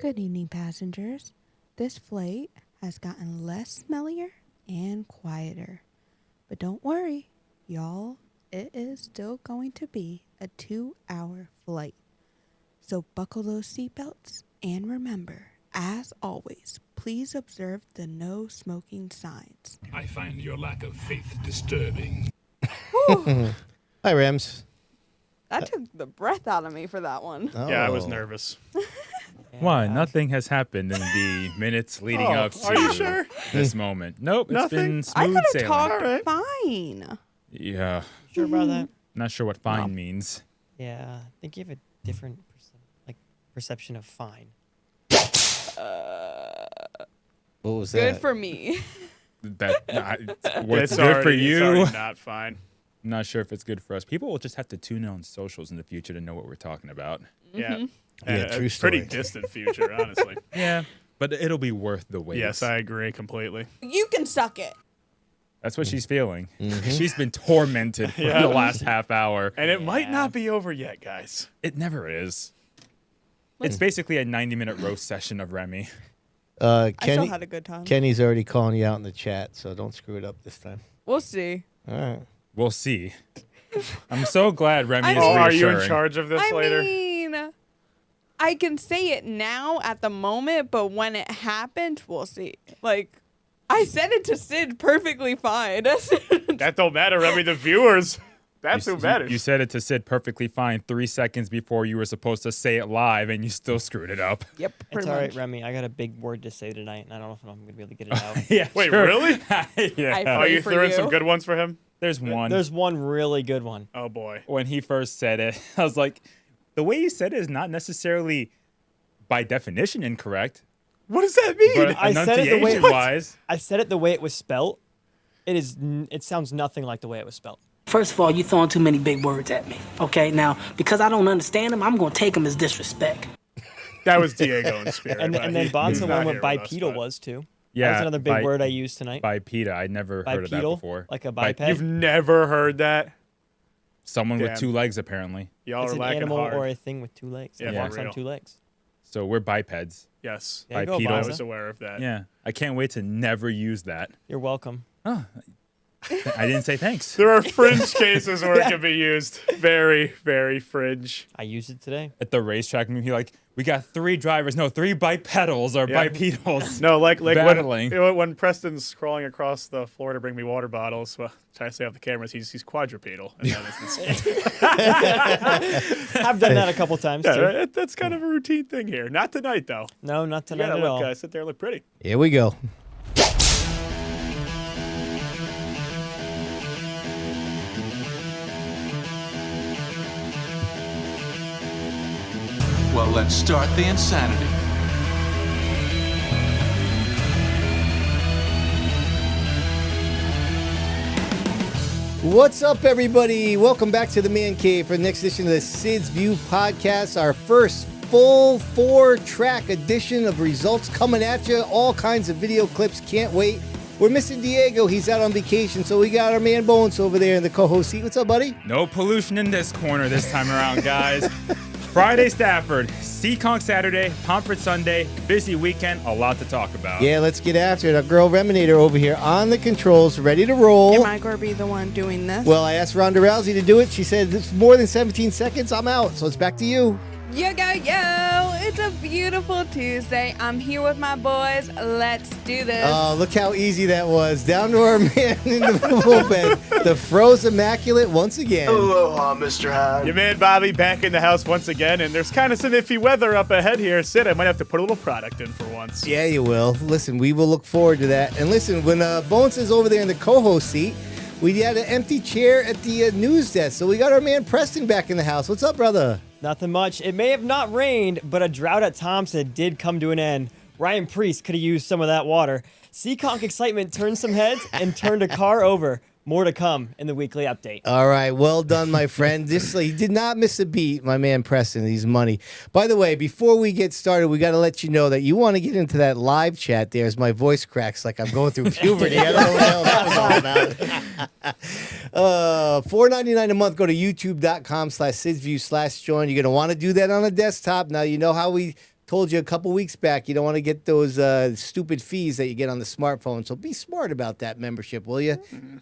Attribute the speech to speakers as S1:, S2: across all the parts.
S1: Good evening, passengers. This flight has gotten less smellier and quieter. But don't worry, y'all. It is still going to be a 2-hour flight. So buckle those seatbelts and remember, as always, please observe the no smoking signs.
S2: I find your lack of faith disturbing.
S3: Hi, Rams.
S4: That took the breath out of me for that one.
S3: Oh.
S5: Yeah, I was nervous.
S6: Why? Nothing has happened in the minutes leading up
S5: Are you
S6: to
S5: sure?
S6: this moment. Nope, it's
S5: Nothing?
S6: been
S4: I
S6: smooth
S4: could have
S6: sailing.
S4: talked
S5: Alright.
S4: fine.
S6: Yeah,
S7: Sure about that?
S6: not sure what fine means.
S7: Yeah, I think you have a different perception of fine.
S3: What was
S4: Good
S3: that?
S4: for me.
S6: That what's
S5: It's
S6: good for
S5: already- it's
S6: you?
S5: already not fine.
S6: I'm not sure if it's good for us. People will just have to tune in on socials in the future to know what we're talking about.
S5: Yeah.
S3: Yeah, true
S5: It's pretty
S3: story.
S5: distant future, honestly.
S6: Yeah, but it'll be worth the wait.
S5: Yes, I agree completely.
S4: You can suck it.
S6: That's what she's feeling. She's been tormented for the last half hour.
S5: And it might not be over yet, guys.
S6: It never is. It's basically a 90-minute roast session of Remy.
S4: I still
S3: Kenny,
S4: had a good time.
S3: Kenny's already calling you out in the chat, so don't screw it up this time.
S4: We'll see.
S3: All right.
S6: We'll see. I'm so glad Remy is
S5: Oh, are you in
S6: reassuring.
S5: charge of this
S4: I
S5: later?
S4: mean, I can say it now at the moment, but when it happened, we'll see. Like, I said it to Sid perfectly fine.
S5: That don't matter. I mean, the viewers. That's who matters.
S6: You said it to Sid perfectly fine 3 seconds before you were supposed to say it live, and you still screwed it up.
S4: Yep,
S7: It's
S4: pretty
S7: all right,
S4: much.
S7: Remy. I got a big word to say tonight, and I don't know if I'm going to be able to get it out.
S6: Yeah.
S5: Wait,
S6: sure.
S5: really?
S6: Yeah.
S4: I
S5: Oh,
S4: pray
S5: you
S4: for
S5: threw in
S4: you.
S5: some good ones for him?
S6: There's one.
S7: There's one really good one.
S5: Oh, boy.
S6: When he first said it, I was like, the way you said it is not necessarily by definition incorrect.
S5: What does that mean?
S6: But
S7: I said it the way-
S6: enunciation-wise,
S7: I said it the way it was spelt. It sounds nothing like the way it was spelt.
S8: First of all, you throwing too many big words at me. Okay, now because I don't understand them, I'm gonna take them as disrespect.
S5: That was Diego in spirit.
S7: And
S5: but
S7: then
S5: he's
S7: Bonssa
S5: not
S7: one
S5: here
S7: with
S5: with us,
S7: bipedal
S5: but-
S7: was too.
S6: yeah,
S7: That's another big word I used tonight.
S6: Bipedal. I never heard of that
S7: Bipedal,
S6: before.
S7: like a
S6: Bi-
S7: biped.
S5: You've never heard that?
S6: Someone
S5: Damn.
S6: with 2 legs, apparently.
S5: Y'all
S7: It's
S5: are
S7: an
S5: lacking
S7: animal
S5: hard.
S7: or a thing with 2 legs.
S5: Yeah,
S7: It
S5: for
S7: walks on
S5: real.
S7: 2 legs.
S6: So we're bipeds.
S5: Yes.
S7: There you go,
S6: Bipedal.
S5: I
S7: Bonssa.
S5: was aware of that.
S6: Yeah. I can't wait to never use that.
S7: You're welcome.
S6: I didn't say thanks.
S5: There are fringe cases where it can be used. Very, very fringe.
S7: I used it today.
S6: At the racetrack, he like, we got 3 drivers. No, 3 bipedals or
S5: Yeah.
S6: bipedals.
S5: No, like
S6: Battling.
S5: when Preston's crawling across the floor to bring me water bottles, well, trying to stay off the cameras, he's quadrupedal. And that is
S7: I've done that a couple times
S5: yeah,
S7: too.
S5: that's kind of a routine thing here. Not tonight, though.
S7: No, not
S5: You
S7: tonight
S5: gotta
S7: at all.
S5: sit there and look pretty.
S3: Here we go.
S2: Well, let's start the insanity.
S3: What's up, everybody? Welcome back to the Man Cave for the next edition of the Sid's View podcast. Our first full 4-track edition of results coming at you. All kinds of video clips. Can't wait. We're missing Diego. He's out on vacation, so we got our man Bonssa over there in the co-host seat. What's up, buddy?
S6: No pollution in this corner this time around, guys. Friday, Stafford. Seekonk Saturday. Pomfret Sunday. Busy weekend. A lot to talk about.
S3: Yeah, let's get after it. Our girl Reminator over here on the controls, ready to roll.
S4: Am I going to be the one doing this?
S3: Well, I asked Ronda Rousey to do it. She said, it's more than 17 seconds. I'm out. So it's back to you.
S4: Yo, go, yo. It's a beautiful Tuesday. I'm here with my boys. Let's do this.
S3: Oh, look how easy that was. Down to our man in the bullpen. The Froze Immaculate once again.
S9: Aloha, Mr. Hyde.
S5: Your man Bobby back in the house once again, and there's kind of some iffy weather up ahead here. Sid, I might have to put a little product in for once.
S3: Yeah, you will. Listen, we will look forward to that. And listen, when Bones is over there in the co-host seat, we had an empty chair at the news desk. So we got our man Preston back in the house. What's up, brother?
S7: Nothing much. It may have not rained, but a drought at Thompson did come to an end. Ryan Priest could have used some of that water. Seekonk excitement turned some heads and turned a car over. More to come in the weekly update.
S3: All right, well done, my friend. He did not miss a beat, my man Preston. He's money. By the way, before we get started, we got to let you know that you want to get into that live chat there as my voice cracks like I'm going through puberty. I don't know what the hell that was all about. $4.99 a month. Go to youtube.com/SidsView/join. You're going to want to do that on a desktop. Now, you know how we told you a couple weeks back, you don't want to get those stupid fees that you get on the smartphone. So be smart about that membership, will you?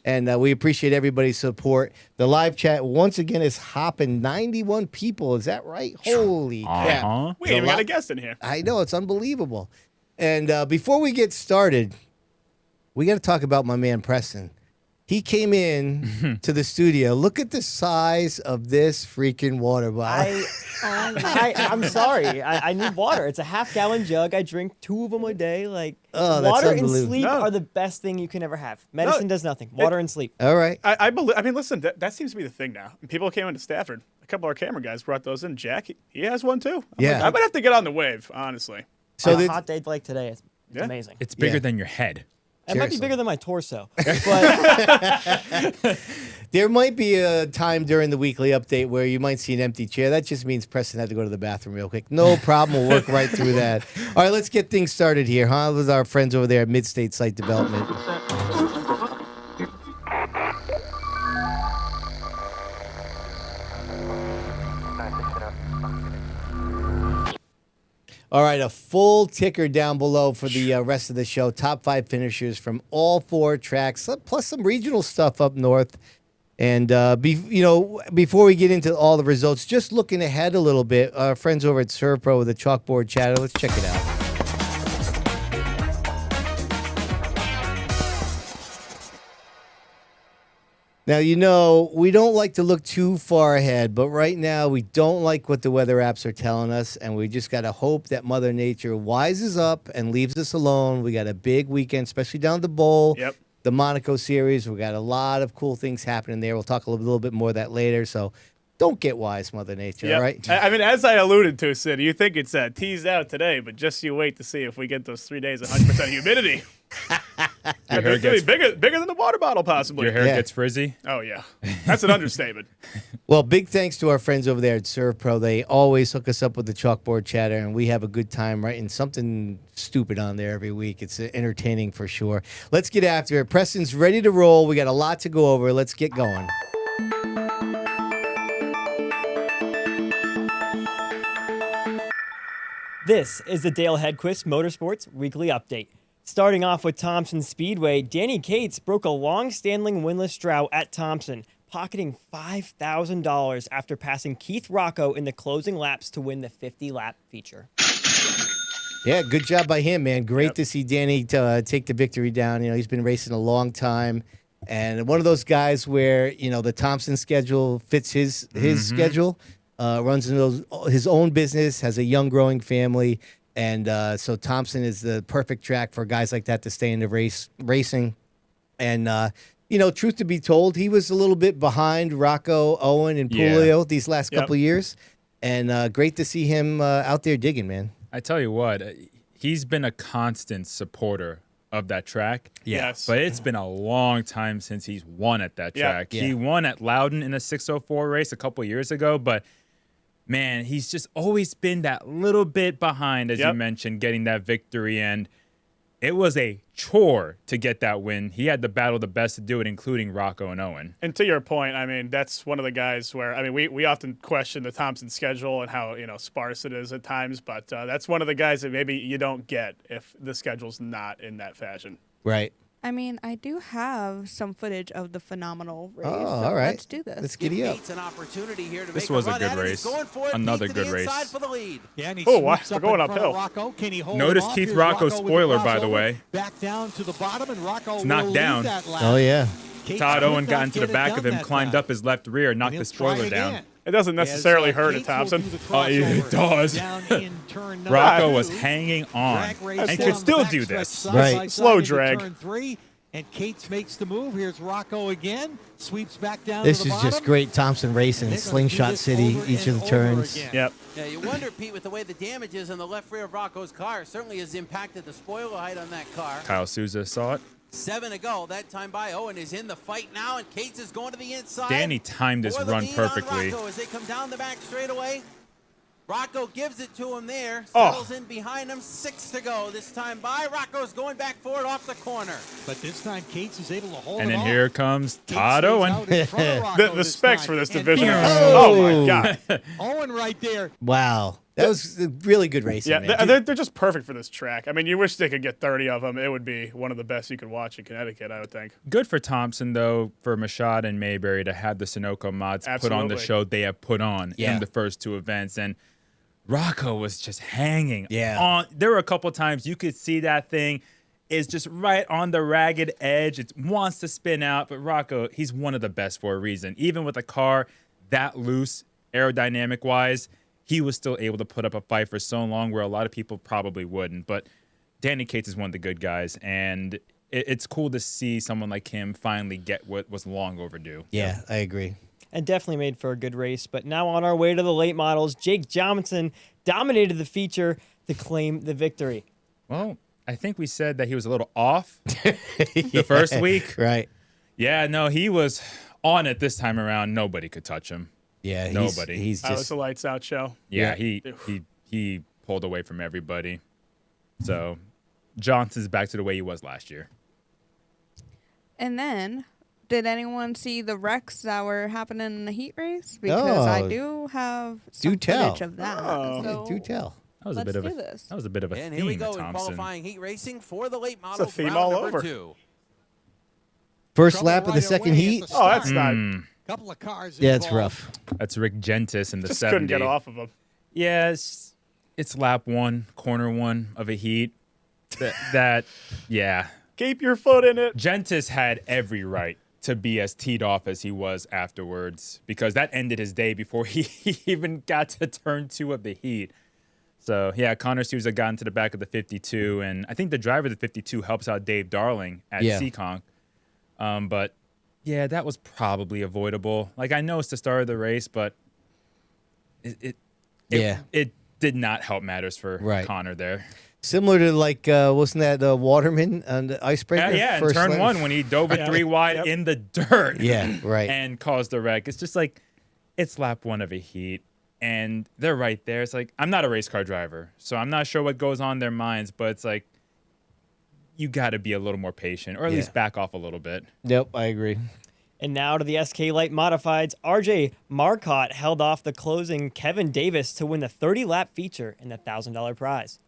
S3: And we appreciate everybody's support. The live chat, once again, is hopping 91 people. Is that right? Holy crap.
S5: We ain't even got a guest in here.
S3: I know. It's unbelievable. And before we get started, we got to talk about my man, Preston. He came in to the studio. Look at the size of this freaking water bottle.
S7: I'm sorry. I need water. It's a half-gallon jug. I drink 2 of them a day. Like
S3: Oh, that's
S7: water and
S3: unbelievable.
S7: sleep
S5: No.
S7: are the best thing you can ever have. Medicine does nothing. Water and sleep.
S3: All right.
S5: I believe. I mean, listen, that seems to be the thing now. People came into Stafford. A couple of our camera guys brought those in. Jack, he has one too.
S3: Yeah.
S5: I might have to get on the wave, honestly.
S3: So
S7: On a
S3: the-
S7: hot day like today, it's
S5: Yeah.
S7: amazing.
S6: It's bigger
S3: Yeah.
S6: than your head.
S7: It might be
S3: Seriously.
S7: bigger than my torso, but
S3: there might be a time during the weekly update where you might see an empty chair. That just means Preston had to go to the bathroom real quick. No problem. We'll work right through that. All right, let's get things started here, huh? With our friends over there at Mid-State Site Development. All right, a full ticker down below for the rest of the show. Top 5 finishers from all 4 tracks, plus some regional stuff up north. And before we get into all the results, just looking ahead a little bit, our friends over at ServPro with the chalkboard chatter. Let's check it out. Now, we don't like to look too far ahead, but right now we don't like what the weather apps are telling us, and we just got to hope that Mother Nature wises up and leaves us alone. We got a big weekend, especially down at the Bowl,
S5: Yep.
S3: the Monaco Series. We got a lot of cool things happening there. We'll talk a little bit more of that later, so don't get wise, Mother Nature,
S5: Yep.
S3: all right?
S5: I mean, as I alluded to, Sid, you think it's teased out today, but just you wait to see if we get those 3 days of 100% humidity.
S6: Your hair
S5: It's gonna
S6: gets,
S5: be bigger than the water bottle, possibly.
S6: your hair
S3: Yeah.
S6: gets frizzy.
S5: Oh, yeah. That's an understatement.
S3: Well, big thanks to our friends over there at ServPro. They always hook us up with the chalkboard chatter, and we have a good time writing something stupid on there every week. It's entertaining for sure. Let's get after it. Preston's ready to roll. We got a lot to go over. Let's get going.
S7: this is the Dale Hedquist Motorsports Weekly Update. Starting off with Thompson Speedway, Danny Cates broke a long-standing winless drought at Thompson, pocketing $5,000 after passing Keith Rocco in the closing laps to win the 50-lap feature.
S3: Yeah, good job by him, man. Great to see Danny take the victory down. He's been racing a long time. And one of those guys where, the Thompson schedule fits his schedule, runs his own business, has a young growing family. And so Thompson is the perfect track for guys like that to stay in the racing. And, truth to be told, he was a little bit behind Rocco, Owen, and Pulio these last couple of years. And great to see him out there digging, man.
S6: I tell you what, he's been a constant supporter of that track.
S5: Yes.
S6: But it's been a long time since he's won at that track.
S3: Yeah.
S6: He won at Loudon in a 604 race a couple years ago, but man, he's just always been that little bit behind, as you mentioned, getting that victory. And it was a chore to get that win. He had to battle the best to do it, including Rocco and Owen.
S5: And to your point, I mean, that's one of the guys where, I mean, we often question the Thompson schedule and how, sparse it is at times, but that's one of the guys that maybe you don't get if the schedule's not in that fashion.
S3: Right.
S4: I mean, I do have some footage of the phenomenal race.
S3: Oh,
S4: so
S3: all right.
S4: Let's do this.
S3: Let's giddy up.
S9: An opportunity here to
S6: This
S9: make
S6: was a
S9: run
S6: good
S9: at it. He's
S6: race.
S9: going for it.
S6: Another
S9: Pete to the
S6: good race.
S9: inside for the lead.
S10: Yeah, and he
S5: Oh, wow,
S10: sweeps
S5: we're
S10: up
S5: going
S10: in front of
S5: uphill.
S10: Rocco. Can he hold
S6: Notice
S10: him off?
S6: Keith
S10: Here's
S6: Rocco's
S10: Rocco with
S6: spoiler,
S10: the
S6: by the
S10: crossover.
S6: way.
S10: Back down to the bottom, and Rocco
S6: It's
S10: will
S6: knocked
S10: lead
S6: down.
S10: that lap.
S3: Oh, yeah.
S10: Cates
S6: Todd
S10: could
S6: Owen got
S10: not
S6: into
S10: get
S6: the
S10: it
S6: back
S10: done
S6: of him,
S10: that
S6: climbed
S10: time.
S6: up his left rear, knocked
S10: And
S6: the
S10: he'll try
S6: spoiler down.
S10: again.
S5: It doesn't necessarily
S10: As,
S5: hurt it,
S10: Cates will
S5: Thompson.
S10: do the
S6: Oh, it
S10: crossover
S6: does.
S10: down in turn number
S6: Rocco
S10: two.
S6: was hanging on
S10: Drag race
S6: and
S10: down
S6: could
S10: the
S6: still
S10: back
S6: do
S10: stretch,
S6: this.
S10: side
S3: Right.
S10: by side
S5: Slow
S10: into
S5: drag.
S10: Turn 3, and Cates makes the move. Here's Rocco again. Sweeps back down
S3: This
S10: to the
S3: is just
S10: bottom.
S3: great Thompson racing,
S10: They're gonna do
S3: Slingshot
S10: this
S3: City,
S10: over
S3: each of
S10: and
S3: the
S10: over
S3: turns.
S10: again.
S5: Yep.
S9: Yeah, you wonder, Pete, with the way the damage is on the left rear of Rocco's car, certainly has impacted the spoiler height on that car.
S6: Kyle Souza saw it.
S9: 7 to go. That time by Owen is in the fight now, and Cates is going to the inside.
S6: Danny timed his
S9: For the
S6: run
S9: lead on
S6: perfectly.
S9: Rocco as they come down the back straightaway. Rocco gives it to him there.
S5: Oh.
S9: Settles in behind him. 6 to go. This time by Rocco's going back forward off the corner.
S10: But this time, Cates is able to hold
S6: And
S10: it
S6: then
S10: off.
S6: here comes
S10: Cates
S6: Todd
S10: stays
S6: Owen.
S10: out in front of Rocco
S5: The
S10: this
S5: specs
S10: time.
S5: for this
S10: And
S5: division.
S10: here's
S5: Oh, my God.
S10: Owen right there.
S3: Wow. That was really good racing.
S5: Yeah,
S3: man.
S5: they're just perfect for this track. I mean, you wish they could get 30 of them. It would be one of the best you could watch in Connecticut, I would think.
S6: Good for Thompson, though, for Machad and Mayberry to have the Sunoco mods put on the show they have put on in the first two events. And Rocco was just hanging on. There were a couple times you could see that thing is just right on the ragged edge. It wants to spin out, but Rocco, he's one of the best for a reason. Even with a car that loose, aerodynamic-wise, he was still able to put up a fight for so long where a lot of people probably wouldn't. But Danny Cates is one of the good guys, and it's cool to see someone like him finally get what was long overdue.
S3: Yeah, I agree.
S7: And definitely made for a good race. But now on our way to the late models, Jake Johnson dominated the feature to claim the victory.
S6: Well, I think we said that he was a little off the first week.
S3: Right.
S6: Yeah, no, he was on it this time around. Nobody could touch him.
S3: Yeah,
S6: nobody.
S3: He's
S5: It was
S3: just
S5: a lights out show.
S6: Yeah, he pulled away from everybody. So Johnson's back to the way he was last year.
S4: And then, did anyone see the wrecks that were happening in the heat race? Because I do have some footage of that. So
S3: do tell.
S6: That was a bit of a
S9: And
S6: theme,
S9: here we go in
S6: Thompson.
S9: qualifying heat racing for the late
S5: It's a
S9: models.
S5: theme
S9: round
S5: all
S9: number
S5: over.
S9: 2.
S3: First lap of the second heat.
S5: Oh, that's not.
S10: Couple of cars.
S3: Yeah, it's
S10: involved.
S3: rough.
S6: That's Rick Gentis in the
S5: Just
S6: 70.
S5: couldn't get off of him.
S6: Yeah, it's lap 1, corner 1 of a heat. That yeah.
S5: Keep your foot in it.
S6: Gentis had every right to be as teed off as he was afterwards because that ended his day before he even got to turn 2 of the heat. So, yeah, Connor Souza got into the back of the 52, and I think the driver of the 52 helps out Dave Darling at Seekonk. But, yeah, that was probably avoidable. Like, I know it's the start of the race, but it did not help matters for Connor there.
S3: Similar to, like, wasn't that the Waterman on the icebreaker?
S6: Yeah, in turn 1 when he dove it 3 wide in the dirt.
S3: Yeah, right.
S6: And caused a wreck. It's just like, it's lap 1 of a heat. And they're right there. It's like, I'm not a race car driver, so I'm not sure what goes on in their minds, but it's like, you got to be a little more patient or at least back off a little bit.
S3: Yep, I agree.
S7: And now to the SK Light Modifieds. RJ Marcotte held off the closing Kevin Davis to win the 30-lap feature and the $1,000 prize.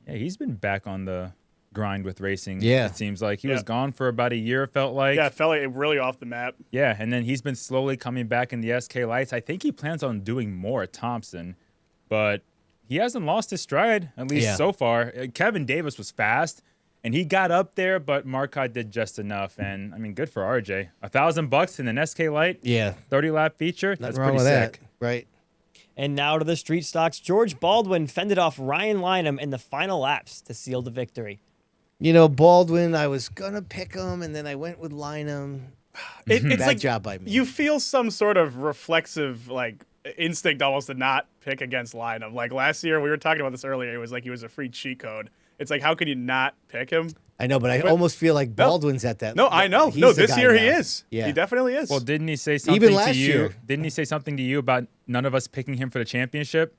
S6: Yeah, he's been back on the grind with racing.
S3: Yeah.
S6: It seems like he was gone for about a year, it felt like.
S5: Yeah, it felt like really off the map.
S6: Yeah, and then he's been slowly coming back in the SK Lights. I think he plans on doing more at Thompson, but he hasn't lost his stride, at least so far. Kevin Davis was fast, and he got up there, but Marcotte did just enough. And, I mean, good for RJ. $1,000 in an SK Light?
S3: Yeah.
S6: 30-lap feature?
S3: Nothing
S6: That's
S3: wrong
S6: pretty
S3: with
S6: sick.
S3: that. Right.
S7: And now to the street stocks. George Baldwin fended off Ryan Lynham in the final laps to seal the victory.
S3: You know, Baldwin, I was going to pick him, and then I went with Lynham.
S5: It's
S3: Bad
S5: like
S3: job by me.
S5: You feel some sort of reflexive, like, instinct almost to not pick against Lynham. Like, last year, we were talking about this earlier, it was like he was a free cheat code. It's like, how could you not pick him?
S3: I know, but I almost feel like Baldwin's at that.
S5: No, I know.
S3: He's
S5: No,
S3: the
S5: this
S3: guy
S5: year
S3: now.
S5: he is.
S3: Yeah.
S5: He definitely is.
S6: Well, didn't he say something
S3: Even last
S6: to you?
S3: year.
S6: Didn't he say something to you about none of us picking him for the championship?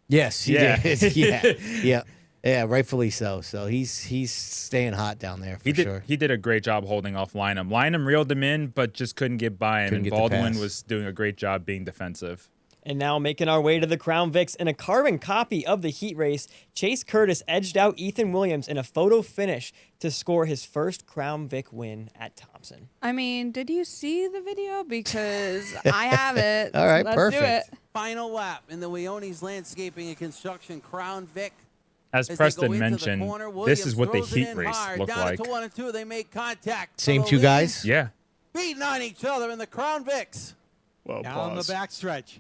S3: Yes, he
S6: Yeah.
S3: did. Yeah, rightfully so. So he's staying hot down there for sure.
S6: He did a great job holding off Lynham. Lynham reeled him in, but just couldn't get by him.
S3: Couldn't
S6: And
S3: get the
S6: Baldwin
S3: pass.
S6: was doing a great job being defensive.
S7: And now making our way to the Crown Vics in a carbon copy of the heat race, Chase Curtis edged out Ethan Williams in a photo finish to score his first Crown Vic win at Thompson.
S4: I mean, did you see the video? Because I have it.
S3: All right,
S4: Let's
S3: perfect.
S4: do it.
S9: Final lap in the Weones Landscaping and Construction Crown Vic.
S6: As
S9: they
S6: Preston
S9: go into the
S6: mentioned,
S9: corner,
S6: this
S9: Williams
S6: is what the
S9: throws it
S6: heat
S9: in
S6: race
S9: hard.
S6: looked
S9: Down
S6: like.
S9: to 1 and 2, they make contact.
S3: Same
S9: For the
S3: two
S9: lead.
S3: guys?
S6: Yeah.
S9: Beating on each other in the Crown Vics.
S5: Well,
S10: Down
S5: pause.
S10: the backstretch.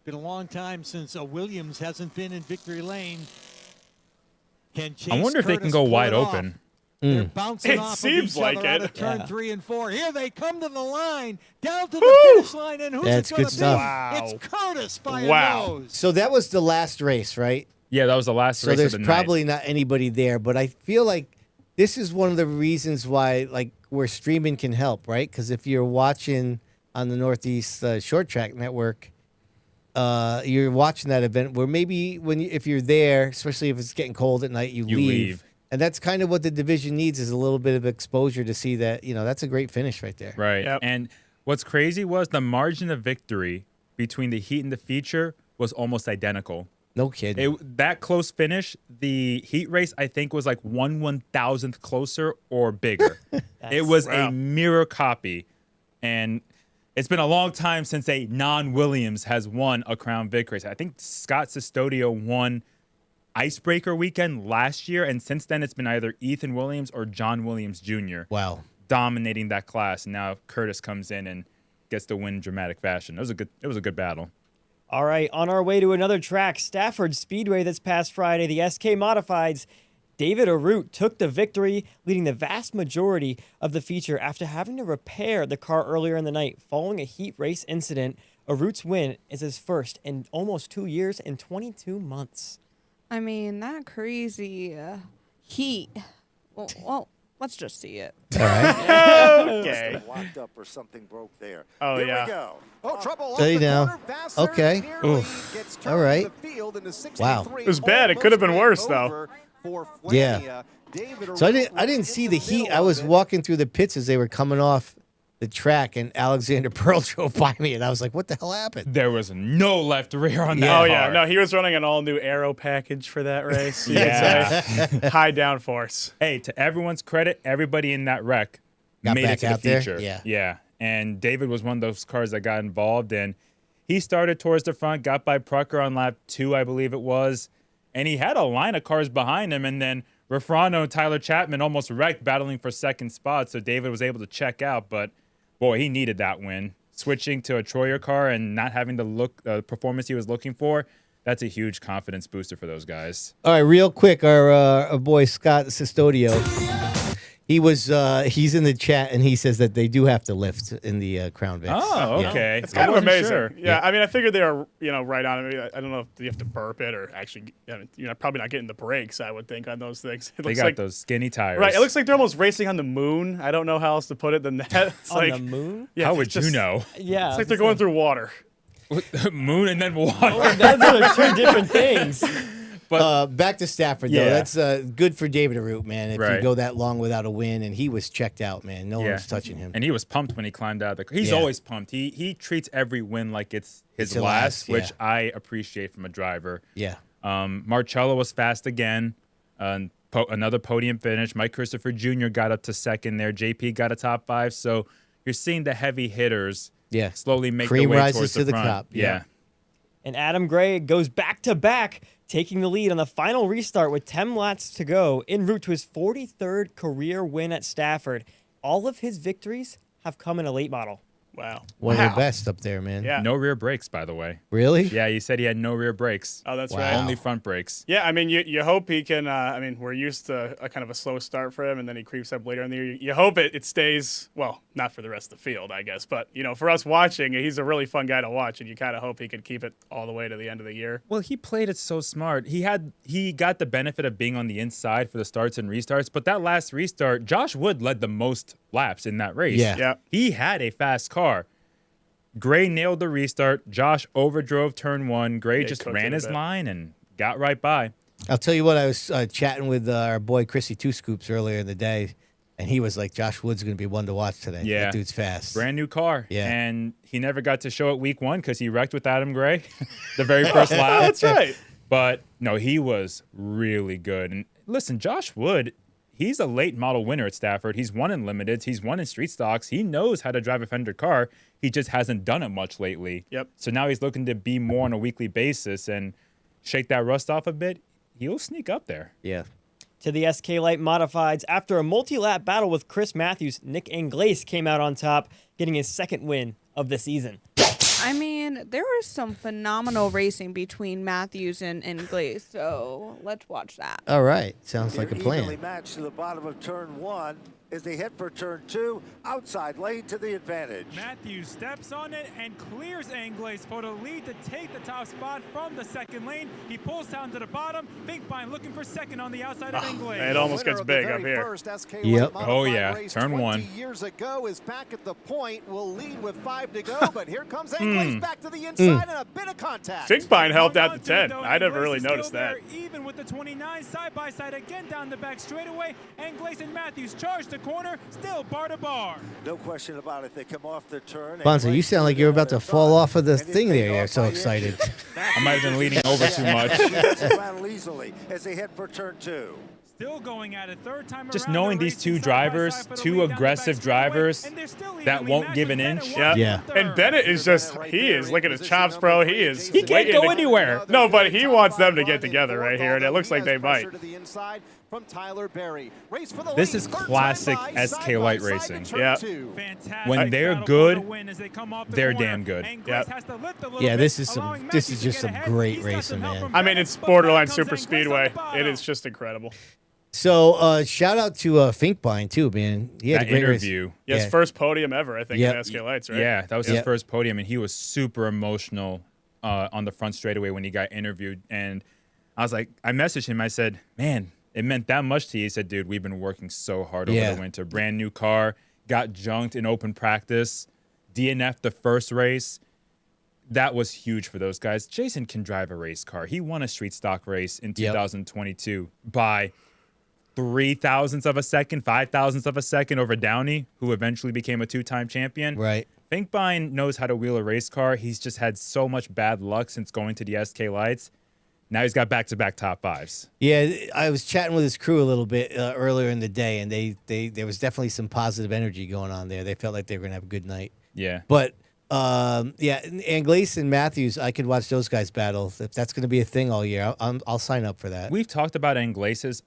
S10: Been a long time since Williams hasn't been in victory lane. Can Chase
S6: I wonder if they can
S10: Curtis
S6: go
S10: pull
S6: wide
S10: it off?
S6: open.
S10: They're bouncing
S5: It
S10: off
S5: seems
S10: of each
S5: like
S10: other out
S5: it.
S10: of turn
S3: Yeah.
S10: 3 and 4. Here they come to the line, down to the finish line, and who's
S3: That's
S10: it going
S3: good
S10: to be?
S3: stuff.
S5: Wow.
S10: It's Curtis by
S5: Wow.
S10: a nose.
S3: So that was the last race, right?
S6: Yeah, that was the last
S3: So
S6: race
S3: there's
S6: of the
S3: probably
S6: night.
S3: not anybody there, but I feel like this is one of the reasons why, like, where streaming can help, right? Because if you're watching on the Northeast Short Track Network, you're watching that event where maybe if you're there, especially if it's getting cold at night, you leave. And that's kind of what the division needs is a little bit of exposure to see that, that's a great finish right there.
S6: Right.
S5: Yep.
S6: And what's crazy was the margin of victory between the heat and the feature was almost identical.
S3: No kidding.
S6: That close finish, the heat race, I think, was like 1/1000th closer or bigger. It was a mirror copy. And it's been a long time since a non-Williams has won a Crown Vic race. I think Scott Sestodio won Icebreaker weekend last year, and since then it's been either Ethan Williams or John Williams Jr.
S3: Wow.
S6: dominating that class. Now Curtis comes in and gets the win in dramatic fashion. It was a good battle.
S7: All right, on our way to another track, Stafford Speedway this past Friday, the SK Modifieds. David Arute took the victory, leading the vast majority of the feature after having to repair the car earlier in the night. Following a heat race incident, Arute's win is his first in almost 2 years and 22 months.
S4: I mean, that crazy heat. Well, let's just see it.
S3: All right.
S5: Okay.
S11: Locked up or something broke there.
S5: Oh,
S11: Here
S5: yeah.
S11: we go. Oh, trouble
S3: There you
S11: off the
S3: go.
S11: corner, Vassar
S3: Okay.
S11: nearly
S3: Oof.
S11: gets
S3: All
S11: turned
S3: right.
S11: to the field into 63,
S3: Wow.
S5: It was bad. It could have been
S11: almost
S5: worse, though.
S11: over for
S3: Yeah.
S11: Flania. David
S3: So I
S11: Arute
S3: didn't
S11: was
S3: see
S11: in
S3: the heat.
S11: middle
S3: I was
S11: of it.
S3: walking through the pits as they were coming off the track, and Alexander Pearl drove by me, and I was like, "What the hell happened?"
S6: There was no left rear on that
S3: Yeah.
S5: Oh,
S6: car.
S5: yeah. No, he was running an all-new aero package for that race. you could
S6: Yeah.
S5: say. High downforce.
S6: Hey, to everyone's credit, everybody in that wreck
S3: Got
S6: made
S3: back
S6: it to the
S3: out there?
S6: feature.
S3: Yeah.
S6: Yeah. And David was one of those cars that got involved, and he started towards the front, got by Prucker on lap 2, I believe it was, and he had a line of cars behind him, and then Rafrano and Tyler Chapman almost wrecked, battling for second spot, so David was able to check out, but boy, he needed that win. Switching to a Troyer car and not having the performance he was looking for, that's a huge confidence booster for those guys.
S3: All right, real quick, our boy Scott Sestodio, he's in the chat, and he says that they do have to lift in the Crown Vic.
S6: Oh,
S3: Yeah.
S6: okay.
S5: It's kind of
S6: wasn't
S5: amazing.
S6: sure.
S5: Yeah, I mean, I figured they were, right on it. I don't know if you have to burp it or actually, probably not getting the brakes, I would think, on those things. It
S6: They
S5: looks
S6: got
S5: like
S6: those skinny tires.
S5: Right, it looks like they're almost racing on the moon. I don't know how else to put it than that. It's
S7: On
S5: like,
S7: the moon?
S5: yeah,
S6: How
S5: it's
S6: would you
S5: just-
S6: know?
S7: Yeah.
S5: It's like they're going through water.
S6: Moon and then water.
S7: Those are two different things.
S3: Back to Stafford, though.
S6: Yeah.
S3: That's good for David Arute, man. If you
S6: Right.
S3: go that long without a win, and he was checked out, man. No
S6: Yeah.
S3: one's touching him.
S6: And he was pumped when he climbed out of the car. He's
S3: Yeah.
S6: always pumped. He treats every win like it's his
S3: the
S6: last,
S3: last,
S6: which
S3: yeah.
S6: I appreciate from a driver.
S3: Yeah.
S6: Marcello was fast again. Another podium finish. Mike Christopher Jr. got up to second there. JP got a top 5. So you're seeing the heavy hitters
S3: Yeah.
S6: slowly make
S3: Cream
S6: their way
S3: rises
S6: towards
S3: to the
S6: front.
S3: top.
S6: Yeah.
S7: And Adam Gray goes back-to-back, taking the lead on the final restart with 10 laps to go, en route to his 43rd career win at Stafford. All of his victories have come in a late model.
S5: Wow.
S3: One of the best up there, man.
S5: Yeah.
S6: No rear brakes, by the way.
S3: Really?
S6: Yeah, he said he had no rear brakes.
S5: Oh, that's
S3: Wow.
S5: right.
S6: Only front brakes.
S5: Yeah, I mean, you hope he can. We're used to a kind of a slow start for him, and then he creeps up later in the year. You hope it stays, well, not for the rest of the field, I guess, but, for us watching, he's a really fun guy to watch, and you kind of hope he could keep it all the way to the end of the year.
S6: Well, he played it so smart. He got the benefit of being on the inside for the starts and restarts, but that last restart, Josh Wood led the most laps in that race.
S3: Yeah.
S6: He had a fast car. Gray nailed the restart. Josh overdrove turn 1. Gray
S5: he
S6: just
S5: cooked
S6: ran
S5: it a
S6: his
S5: bit.
S6: line and got right by.
S3: I'll tell you what, I was chatting with our boy Chrissy Two Scoops earlier in the day, and he was like, Josh Wood's going to be one to watch today.
S6: Yeah.
S3: That dude's fast.
S6: Brand new car.
S3: Yeah.
S6: And he never got to show it week 1 because he wrecked with Adam Gray the very first lap.
S5: That's right.
S6: But no, he was really good. And listen, Josh Wood, he's a late model winner at Stafford. He's won in limiteds. He's won in street stocks. He knows how to drive a Fender car. He just hasn't done it much lately.
S5: Yep.
S6: So now he's looking to be more on a weekly basis and shake that rust off a bit. He'll sneak up there.
S3: Yeah.
S7: To the SK Light Modifieds, after a multi-lap battle with Chris Matthews, Nick Anglaise came out on top, getting his second win of the season.
S4: I mean, there was some phenomenal racing between Matthews and Glaze, so let's watch that.
S3: All right. Sounds like a
S11: Evenly
S3: plan.
S11: matched to the bottom of turn 1 as they head for turn 2, outside lane to the advantage.
S12: Matthews steps on it and clears Anglaise for the lead to take the top spot from the second lane. He pulls down to the bottom. Finkbein looking for second on the outside of Anglaise.
S5: It almost gets big up here.
S3: Yep.
S6: Oh, yeah. Turn 1.
S11: Years ago is back at the point. Will lead with 5 to go, but here comes Anglaise back to the inside and a bit of contact.
S5: Finkbein helped out the
S12: Hold on
S5: 10.
S12: to it, though,
S5: I never
S12: Anglaise
S5: really
S12: is still
S5: noticed that.
S12: there, even with the 29 side by side again down the back straightaway. Anglaise and Matthews charge the the corner, still bar to bar.
S11: No question about it. They come off the turn.
S3: Bonssa, you sound like you're about to fall off of the thing there. You're so excited.
S6: I might have been leaning over too much.
S11: Rattle easily as they head for turn 2.
S12: Still going at it, third time
S6: Just
S12: around,
S6: knowing
S12: they're
S6: these two
S12: racing
S6: drivers,
S12: side by side for the
S6: two
S12: lead down the back
S6: aggressive
S12: straightaway,
S6: drivers
S12: and they're still
S6: that
S12: evenly
S6: won't
S12: matched
S6: give
S12: with
S6: an
S12: Bennett
S6: inch.
S12: one
S3: Yeah.
S12: in third.
S5: And Bennett is just, he is looking at his chops, bro. He is.
S6: He can't
S5: waiting
S6: go
S5: to-
S6: anywhere.
S5: No, but he wants them to get together right here, and it looks like they might.
S6: This is classic SK Light racing.
S5: Yeah.
S12: Fantastic
S6: When they're
S12: battle for
S6: good,
S12: the win as they come off the
S6: they're
S12: corner.
S6: damn good.
S12: And
S5: Yep.
S12: Grace has to lift a little
S3: Yeah,
S12: bit,
S3: this is
S12: allowing
S3: this
S12: Matthews
S3: is
S12: to
S3: just
S12: get
S3: some
S12: ahead.
S3: great
S12: He's got
S3: racing,
S12: some help
S3: man.
S12: from
S5: I mean,
S12: Bennett,
S5: it's
S12: but
S5: borderline
S12: back comes
S5: super
S12: Angus on the
S5: speedway. It
S12: bottom.
S5: is just incredible.
S3: So shout out to Finkbein too, man. He had
S6: That
S3: a great race.
S6: interview.
S5: Yeah, his
S3: Yeah.
S5: first podium ever, I think,
S3: Yep.
S5: in SK Lights, right?
S6: Yeah, that was
S3: Yep.
S6: his first podium, and he was super emotional on the front straightaway when he got interviewed. And I was like, I messaged him. I said, man, it meant that much to you. He said, dude, we've been working so hard over
S3: Yeah.
S6: the winter. Brand new car, got junked in open practice, DNF the first race. That was huge for those guys. Jason can drive a race car. He won a street stock race in 2022 by 0.003 of a second, 0.005 of a second over Downey, who eventually became a 2-time champion.
S3: Right.
S6: Finkbein knows how to wheel a race car. He's just had so much bad luck since going to the SK Lights. Now he's got back-to-back top 5s.
S3: Yeah, I was chatting with his crew a little bit earlier in the day, and there was definitely some positive energy going on there. They felt like they were gonna have a good night.
S6: Yeah.
S3: But yeah, Anglais and Matthews, I could watch those guys battle. If that's gonna be a thing all year, I'll sign up for that.
S6: We've talked about Anglais's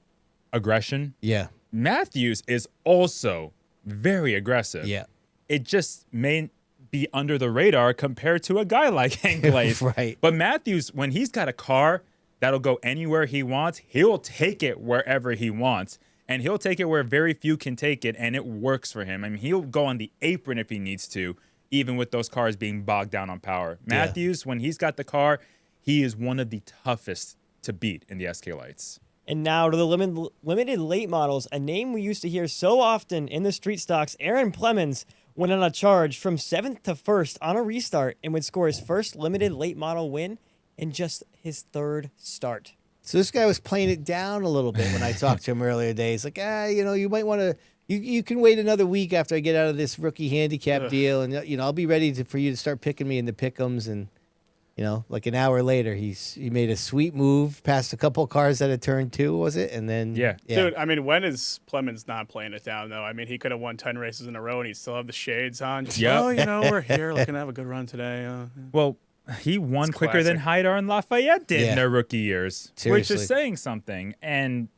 S6: aggression.
S3: Yeah.
S6: Matthews is also very aggressive.
S3: Yeah.
S6: It just may be under the radar compared to a guy like Anglais.
S3: Right.
S6: But Matthews, when he's got a car that'll go anywhere he wants, he'll take it wherever he wants. And he'll take it where very few can take it, and it works for him. I mean, he'll go on the apron if he needs to, even with those cars being bogged down on power. Matthews, when he's got the car, he is one of the toughest to beat in the SK Lights.
S7: And now to the limited late models, a name we used to hear so often in the street stocks. Aaron Plemons went on a charge from 7th to 1st on a restart and would score his first limited late model win in just his 3rd start.
S3: So this guy was playing it down a little bit when I talked to him earlier today. He's like, you might want to, you can wait another week after I get out of this rookie handicap deal, and I'll be ready for you to start picking me in the pick'ems. And like an hour later, he made a sweet move past a couple of cars at a turn 2, was it? And then
S6: Yeah.
S5: Dude, I mean, when is Plemons not playing it down, though? I mean, he could have won 10 races in a row, and he'd still have the shades on.
S6: Yep.
S5: Oh, we're here looking to have a good run today.
S6: Well, he won
S5: It's
S6: quicker than Haidar and Lafayette did in
S3: Yeah.
S6: their rookie years, which
S3: Seriously.
S6: is saying something. And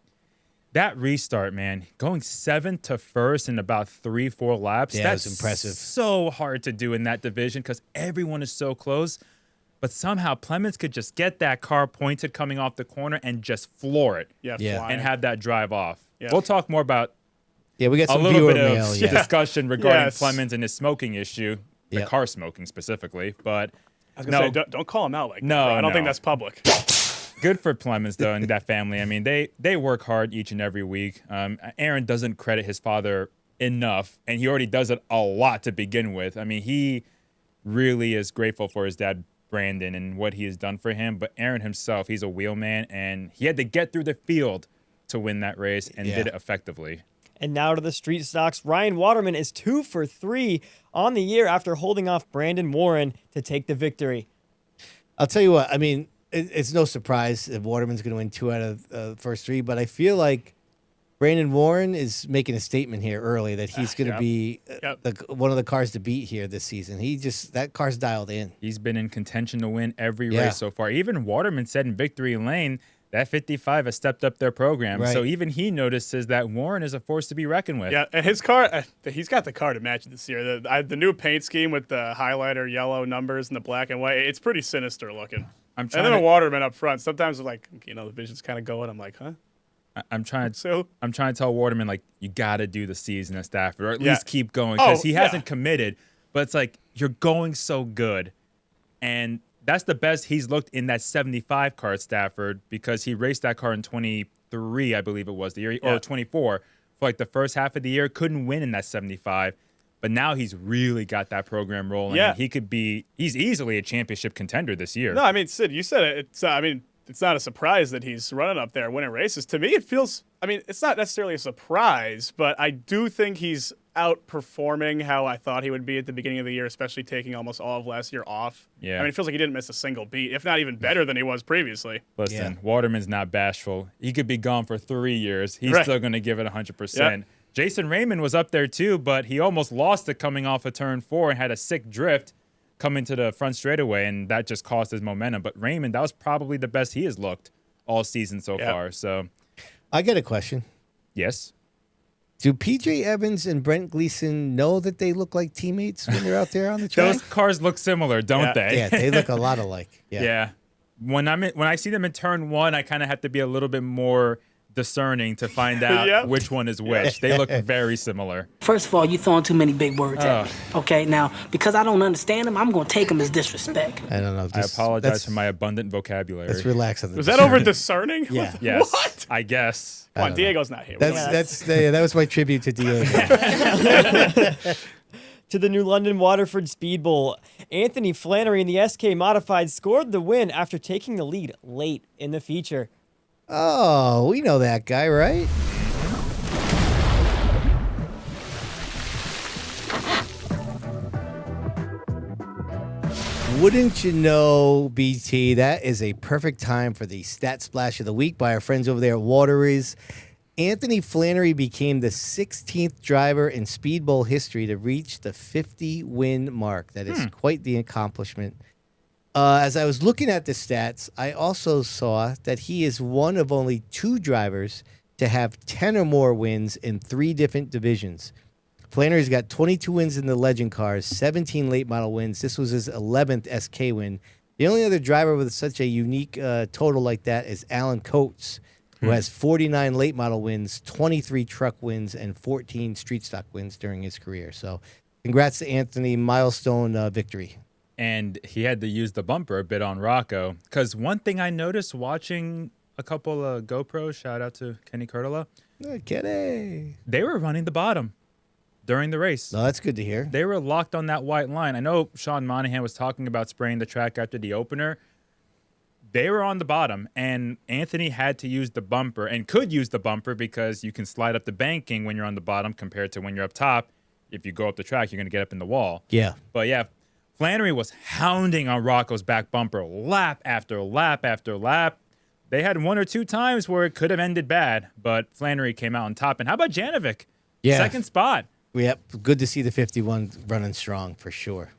S6: that restart, man, going 7th to 1st in about 3-4 laps,
S3: Yeah, it
S6: that's
S3: was impressive.
S6: so hard to do in that division because everyone is so close. But somehow Plemons could just get that car pointed coming off the corner and just floor it.
S3: Yeah.
S5: flying.
S6: And have that drive off.
S5: Yeah.
S6: We'll talk more about
S3: Yeah, we got
S6: a
S3: some
S6: little
S3: viewer
S6: bit of
S3: mail. Yeah.
S6: discussion regarding
S5: Yes.
S6: Plemons and his smoking issue, the
S3: Yep.
S6: car smoking specifically. But
S5: I was going to say, don't call him out like that.
S6: No,
S5: Bro. I don't think
S6: no.
S5: that's public.
S6: Good for Plemons, though, and that family. I mean, they work hard each and every week. Aaron doesn't credit his father enough, and he already does it a lot to begin with. I mean, he really is grateful for his dad, Brandon, and what he has done for him. But Aaron himself, he's a wheelman, and he had to get through the field to win that race and did it effectively.
S7: And now to the street stocks. Ryan Waterman is 2 for 3 on the year after holding off Brandon Warren to take the victory.
S3: I'll tell you what, I mean, it's no surprise that Waterman's going to win 2 out of the first 3, but I feel like Brandon Warren is making a statement here early that he's going to be one of the cars to beat here this season. That car's dialed in.
S6: He's been in contention to win every race so far. Even Waterman said in Victory Lane that 55 has stepped up their program.
S3: Right.
S6: So even he notices that Warren is a force to be reckoned with.
S5: Yeah, and his car, he's got the car to match it this year. The new paint scheme with the highlighter yellow numbers and the black and white, it's pretty sinister looking.
S6: I'm
S5: And
S6: trying
S5: then
S6: to,
S5: a Waterman up front. Sometimes the vision's kind of going. I'm like, huh?
S6: I'm trying
S5: So
S6: to tell Waterman, like, you got to do the season at Stafford, or at least keep going, because he hasn't committed. But it's like, you're going so good. And that's the best he's looked in that 75 car at Stafford, because he raced that car in 23, I believe it was, the year, or 24, for like the first half of the year. Couldn't win in that 75. But now he's really got that program rolling.
S5: Yeah.
S6: He's easily a championship contender this year.
S5: No, I mean, Sid, you said it. It's, it's not a surprise that he's running up there winning races. To me, it feels, I mean, it's not necessarily a surprise, but I do think he's outperforming how I thought he would be at the beginning of the year, especially taking almost all of last year off.
S6: Yeah.
S5: I mean, it feels like he didn't miss a single beat, if not even better than he was previously.
S6: Listen, Waterman's not bashful. He could be gone for 3 years. He's still going to give it 100%.
S5: Yep.
S6: Jason Raymond was up there too, but he almost lost it coming off of turn 4 and had a sick drift coming to the front straightaway, and that just cost his momentum. But Raymond, that was probably the best he has looked all season so far. So,
S3: I get a question.
S6: Yes.
S3: Do PJ Evans and Brent Gleason know that they look like teammates when they're out there on the track?
S6: Those cars look similar, don't they?
S3: Yeah, they look a lot alike.
S6: Yeah. When I see them in turn 1, I kind of have to be a little bit more discerning to find out which one is which. They look very similar.
S8: First of all, you throwing too many big words at me. Okay, now, because I don't understand them, I'm going to take them as disrespect.
S3: I don't know.
S6: I apologize for my abundant vocabulary.
S3: Let's relax on the
S5: Was that over discerning?
S3: Yeah.
S6: Yes.
S5: What?
S6: I guess.
S5: Come on, Diego's not here.
S3: That was my tribute to Diego.
S7: To the New London Waterford Speedbowl, Anthony Flannery in the SK Modified scored the win after taking the lead late in the feature.
S3: Oh, we know that guy, right? Wouldn't you know, BT, that is a perfect time for the Stat Splash of the Week by our friends over there at Waterys. Anthony Flannery became the 16th driver in Speedbowl history to reach the 50-win mark. That is quite the accomplishment. As I was looking at the stats, I also saw that he is one of only 2 drivers to have 10 or more wins in 3 different divisions. Flannery's got 22 wins in the Legend cars, 17 late model wins. This was his 11th SK win. The only other driver with such a unique total like that is Alan Coates, who has 49 late model wins, 23 truck wins, and 14 street stock wins during his career. So congrats to Anthony, milestone victory.
S6: And he had to use the bumper a bit on Rocco. Because one thing I noticed watching a couple of GoPros, shout out to Kenny Curtila.
S3: Kenny.
S6: They were running the bottom during the race.
S3: No, that's good to hear.
S6: They were locked on that white line. I know Sean Monahan was talking about spraying the track after the opener. They were on the bottom, and Anthony had to use the bumper and could use the bumper because you can slide up the banking when you're on the bottom compared to when you're up top. If you go up the track, you're going to get up in the wall.
S3: Yeah.
S6: But yeah, Flannery was hounding on Rocco's back bumper lap after lap after lap. They had 1 or 2 times where it could have ended bad, but Flannery came out on top. And how about Janovic?
S3: Yeah.
S6: Second spot.
S3: Yep. Good to see the 51 running strong for sure.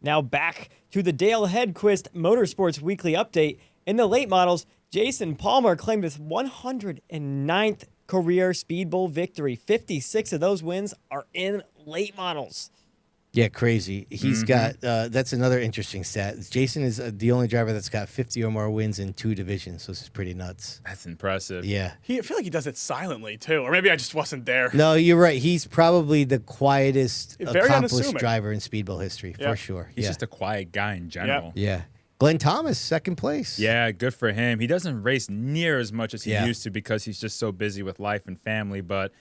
S7: Now back to the Dale Hedquist Motorsports Weekly Update. In the late models, Jason Palmer claimed his 109th career Speedbowl victory. 56 of those wins are in late models.
S3: Yeah, crazy. He's got, that's another interesting stat. Jason is the only driver that's got 50 or more wins in 2 divisions, so this is pretty nuts.
S6: That's impressive.
S3: Yeah.
S5: I feel like he does it silently, too. Or maybe I just wasn't there.
S3: No, you're right. He's probably the quietest,
S5: Very
S3: accomplished
S5: unassuming.
S3: driver in Speedbowl history, for sure.
S6: He's just a quiet guy in general.
S3: Yeah. Glenn Thomas, second place.
S6: Yeah, good for him. He doesn't race near as much as he
S3: Yeah.
S6: used to because he's just so busy with life and family, but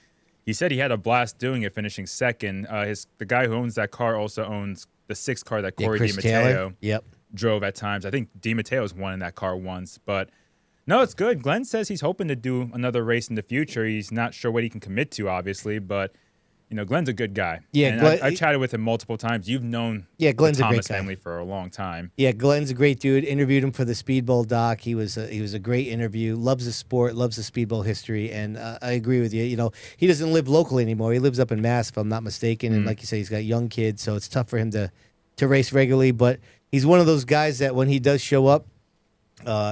S6: he said he had a blast doing it, finishing second. The guy who owns that car also owns the 6th car that Corey
S3: Chris
S6: DiMatteo
S3: Taylor. Yep.
S6: drove at times. I think DiMatteo's won in that car once. But no, it's good. Glenn says he's hoping to do another race in the future. He's not sure what he can commit to, obviously, but Glenn's a good guy.
S3: Yeah,
S6: and
S3: Glenn,
S6: I chatted with him multiple times. You've known
S3: Glenn's
S6: the
S3: a great
S6: Thomas
S3: guy.
S6: family for a long time.
S3: Yeah, Glenn's a great dude. Interviewed him for the Speedbowl doc. He was a great interview. Loves the sport, loves the Speedbowl history, and I agree with you. He doesn't live locally anymore. He lives up in Mass, if I'm not mistaken. And like you say, he's got young kids, so it's tough for him to race regularly. But he's one of those guys that when he does show up,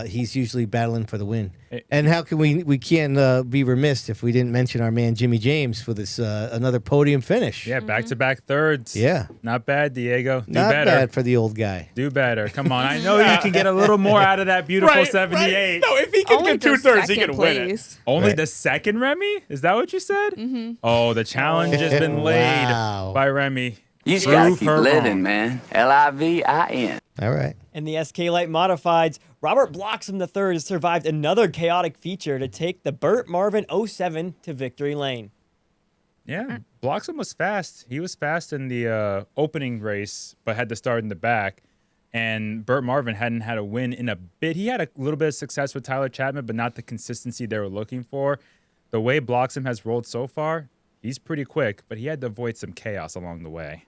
S3: he's usually battling for the win. And how can we can't be remiss if we didn't mention our man Jimmy James for this another podium finish.
S6: Yeah, back-to-back thirds.
S3: Yeah.
S6: Not bad, Diego. Do
S3: Not
S6: better.
S3: bad for the old guy.
S6: Do better. Come on. I know you can get a little more out of that beautiful 78.
S5: No, if he can
S4: Only
S5: get
S4: the
S5: 2/3, he
S4: second
S5: can win it.
S4: place.
S6: Only
S3: Right.
S6: the second Remy? Is that what you said? Mm-hmm. Oh, the challenge has been laid
S3: Wow.
S6: by Remy.
S13: You just gotta
S6: Prove
S13: keep
S6: her
S13: living,
S6: wrong.
S13: man. Livin.
S3: All right.
S7: In the SK Light Modifieds, Robert Bloxham III survived another chaotic feature to take the Burt Marvin 07 to victory lane.
S6: Yeah, Bloxham was fast. He was fast in the opening race, but had to start in the back. And Burt Marvin hadn't had a win in a bit. He had a little bit of success with Tyler Chapman, but not the consistency they were looking for. The way Bloxham has rolled so far, he's pretty quick, but he had to avoid some chaos along the way.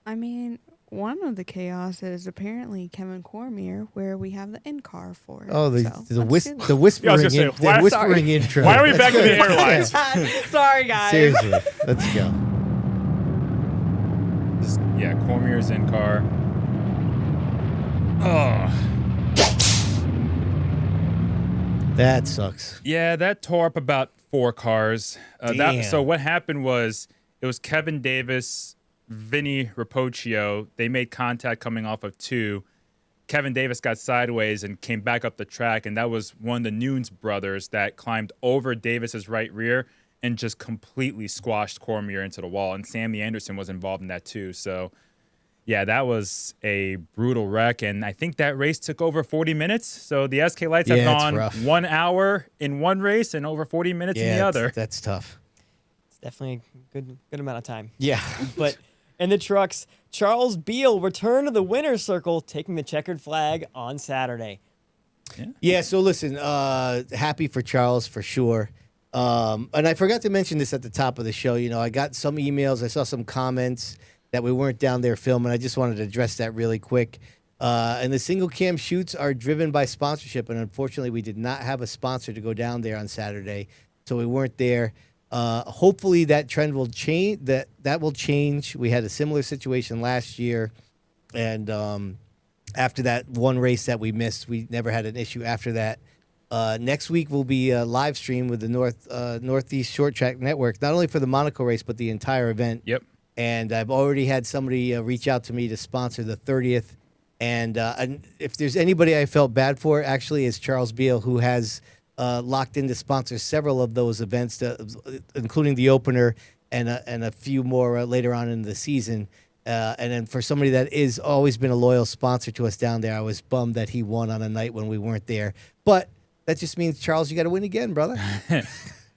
S4: I mean, one of the chaos is apparently Kevin Cormier, where we have the in-car for it.
S3: Oh, the
S4: So
S3: whispering,
S5: say,
S3: the whispering intro.
S5: Why are we back to the airlines?
S4: Sorry, guys.
S3: Seriously, let's go.
S6: Yeah, Cormier's in car. Oh.
S3: That sucks.
S6: Yeah, that tore up about 4 cars. So what happened was it was Kevin Davis, Vinny Rapocchio. They made contact coming off of 2. Kevin Davis got sideways and came back up the track, and that was one of the Nunes brothers that climbed over Davis's right rear and just completely squashed Cormier into the wall. And Sammy Anderson was involved in that too. So, yeah, that was a brutal wreck. And I think that race took over 40 minutes. So the SK Lights have gone 1 hour in one race and over 40 minutes in the other.
S3: That's tough.
S7: It's definitely a good amount of time.
S3: Yeah.
S7: But in the trucks, Charles Beal returned to the winner's circle, taking the checkered flag on Saturday.
S3: Yeah, so listen, happy for Charles for sure. And I forgot to mention this at the top of the show. You know, I got some emails. I saw some comments that we weren't down there filming. I just wanted to address that really quick. And the single cam shoots are driven by sponsorship. And unfortunately, we did not have a sponsor to go down there on Saturday. So we weren't there. Hopefully that trend will change. That will change. We had a similar situation last year. And after that one race that we missed, we never had an issue after that. Next week will be a live stream with the Northeast Short Track Network, not only for the Monaco race, but the entire event.
S6: Yep.
S3: And I've already had somebody reach out to me to sponsor the 30th. And if there's anybody I felt bad for, actually, is Charles Beal, who has locked in to sponsor several of those events, including the opener and a few more later on in the season. And then for somebody that is always been a loyal sponsor to us down there, I was bummed that he won on a night when we weren't there. But that just means, Charles, you got to win again, brother.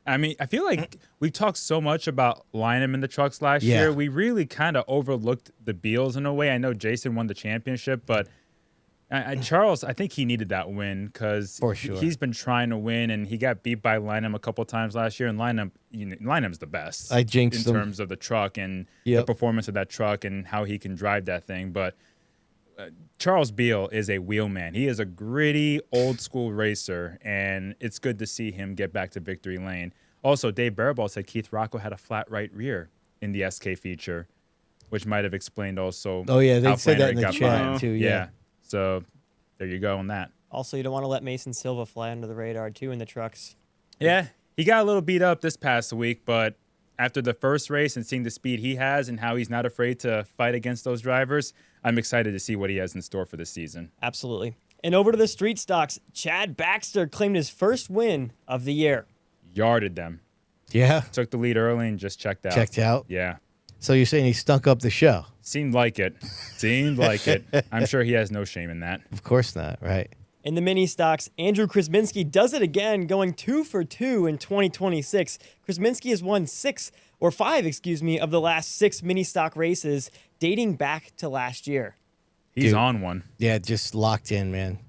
S6: I mean, I feel like we've talked so much about Lynham in the trucks last year. We really kind of overlooked the Beals in a way. I know Jason won the championship, but Charles, I think he needed that win because he's been trying to win, and he got beat by Lynham a couple times last year. And Lynham's the best.
S3: I jinxed him
S6: in terms of the truck and the performance of that truck and how he can drive that thing. But Charles Beal is a wheelman. He is a gritty, old-school racer, and it's good to see him get back to victory lane. Also, Dave Baraball said Keith Rocco had a flat right rear in the SK feature, which might have explained also
S3: they said that in the chat, too.
S6: Yeah. So there you go on that.
S7: Also, you don't want to let Mason Silva fly under the radar, too, in the trucks.
S6: Yeah, he got a little beat up this past week, but after the first race and seeing the speed he has and how he's not afraid to fight against those drivers, I'm excited to see what he has in store for this season.
S7: Absolutely. And over to the street stocks, Chad Baxter claimed his first win of the year.
S6: Yarded them.
S3: Yeah.
S6: Took the lead early and just checked out.
S3: Checked out?
S6: Yeah.
S3: So you're saying he stunk up the show?
S6: Seemed like it. Seemed like it. I'm sure he has no shame in that.
S3: Of course not, right?
S7: In the mini stocks, Andrew Krasminski does it again, going 2 for 2 in 2026. Krasminski has won 5 of the last 6 mini stock races dating back to last year.
S6: He's on one.
S3: Yeah, just locked in, man.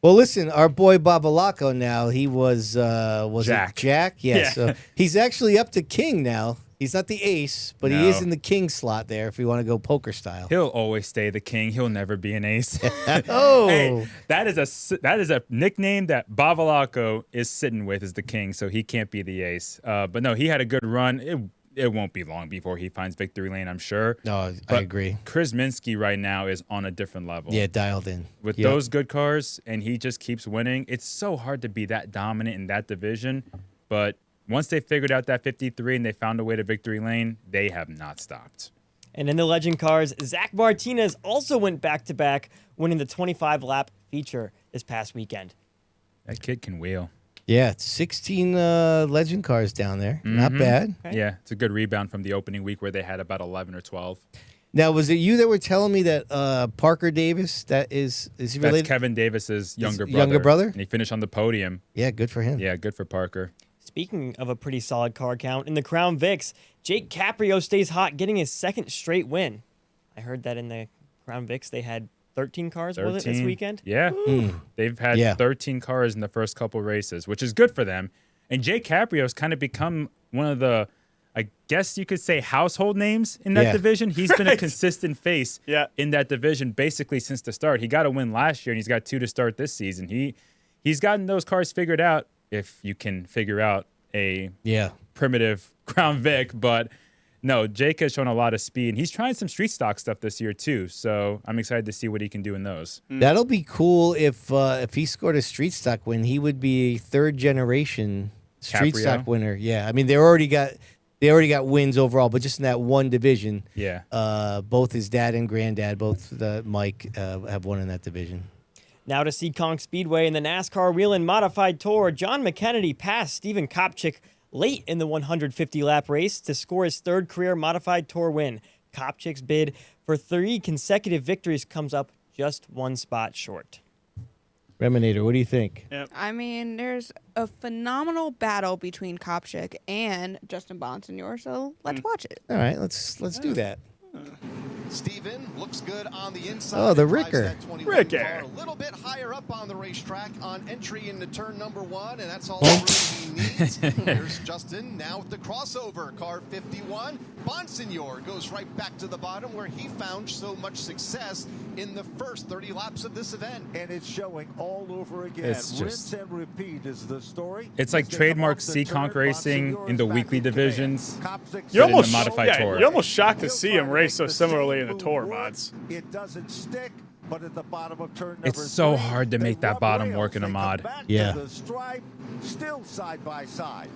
S3: Well, listen, our boy Babalako now, he was
S6: Jack.
S3: It Jack? Yeah, so he's actually up to king now. He's not the ace, but he is in the king slot there if we want to go poker style.
S6: He'll always stay the king. He'll never be an ace.
S3: Hey,
S6: that is a nickname that Babalako is sitting with, is the king, so he can't be the ace. But no, he had a good run. It won't be long before he finds victory lane, I'm sure.
S3: No, I agree.
S6: Krasminski right now is on a different level.
S3: Yeah, dialed in.
S6: With those good cars, and he just keeps winning. It's so hard to be that dominant in that division, but once they figured out that 53 and they found a way to victory lane, they have not stopped.
S7: And in the legend cars, Zach Martinez also went back-to-back, winning the 25-lap feature this past weekend.
S6: That kid can wheel.
S3: Yeah, it's 16 legend cars down there. Not bad.
S6: Okay. Yeah, it's a good rebound from the opening week where they had about 11 or 12.
S3: Now, was it you that were telling me that Parker Davis, is he related?
S6: That's Kevin Davis's younger brother.
S3: Younger brother?
S6: And he finished on the podium.
S3: Yeah, good for him.
S6: Yeah, good for Parker.
S7: Speaking of a pretty solid car count, in the Crown Vics, Jake Caprio stays hot, getting his second straight win. I heard that in the Crown Vics they had 13 cars, was it, this weekend?
S6: Yeah. They've had 13 cars in the first couple races, which is good for them. And Jay Caprio's kind of become one of the, I guess you could say, household names in that division. He's been a consistent face in that division basically since the start. He got a win last year, and he's got 2 to start this season. He's gotten those cars figured out, if you can figure out a primitive Crown Vic, but no, Jake has shown a lot of speed, and he's trying some street stock stuff this year too. So I'm excited to see what he can do in those.
S3: That'll be cool if he scored a street stock win. He would be a 3rd generation street stock winner. Yeah, I mean they already got wins overall, but just in that one division.
S6: Yeah.
S3: Both his dad and granddad, both Mike, have won in that division.
S7: Now to Seekonk Speedway in the NASCAR Whelen Modified Tour, John McKennedy passed Stephen Kopchik late in the 150-lap race to score his 3rd career Modified Tour win. Kopchik's bid for 3 consecutive victories comes up just 1 spot short.
S3: Reminator, what do you think?
S4: I mean, there's a phenomenal battle between Kopchik and Justin Bonssa, so let's watch it.
S3: All right, let's do that.
S11: Steven looks good on the inside.
S3: Oh, the Ricker.
S11: A little bit higher up on the racetrack on entry into turn number 1, and that's all the room he needs. Here's Justin now with the crossover, car 51. Bonsignor goes right back to the bottom where he found so much success in the first 30 laps of this event.
S14: And it's showing all over again.
S6: It's
S14: Rinse and repeat is the story.
S6: It's like trademark Seekonk racing in the weekly divisions.
S5: You're almost,
S6: tour.
S5: You're almost shocked to see him race so similarly in the tour mods.
S14: It doesn't stick, but at the bottom of turn number
S6: It's so
S14: 3,
S6: hard to make that bottom work in a mod.
S3: Yeah.
S14: The stripe, still side by side.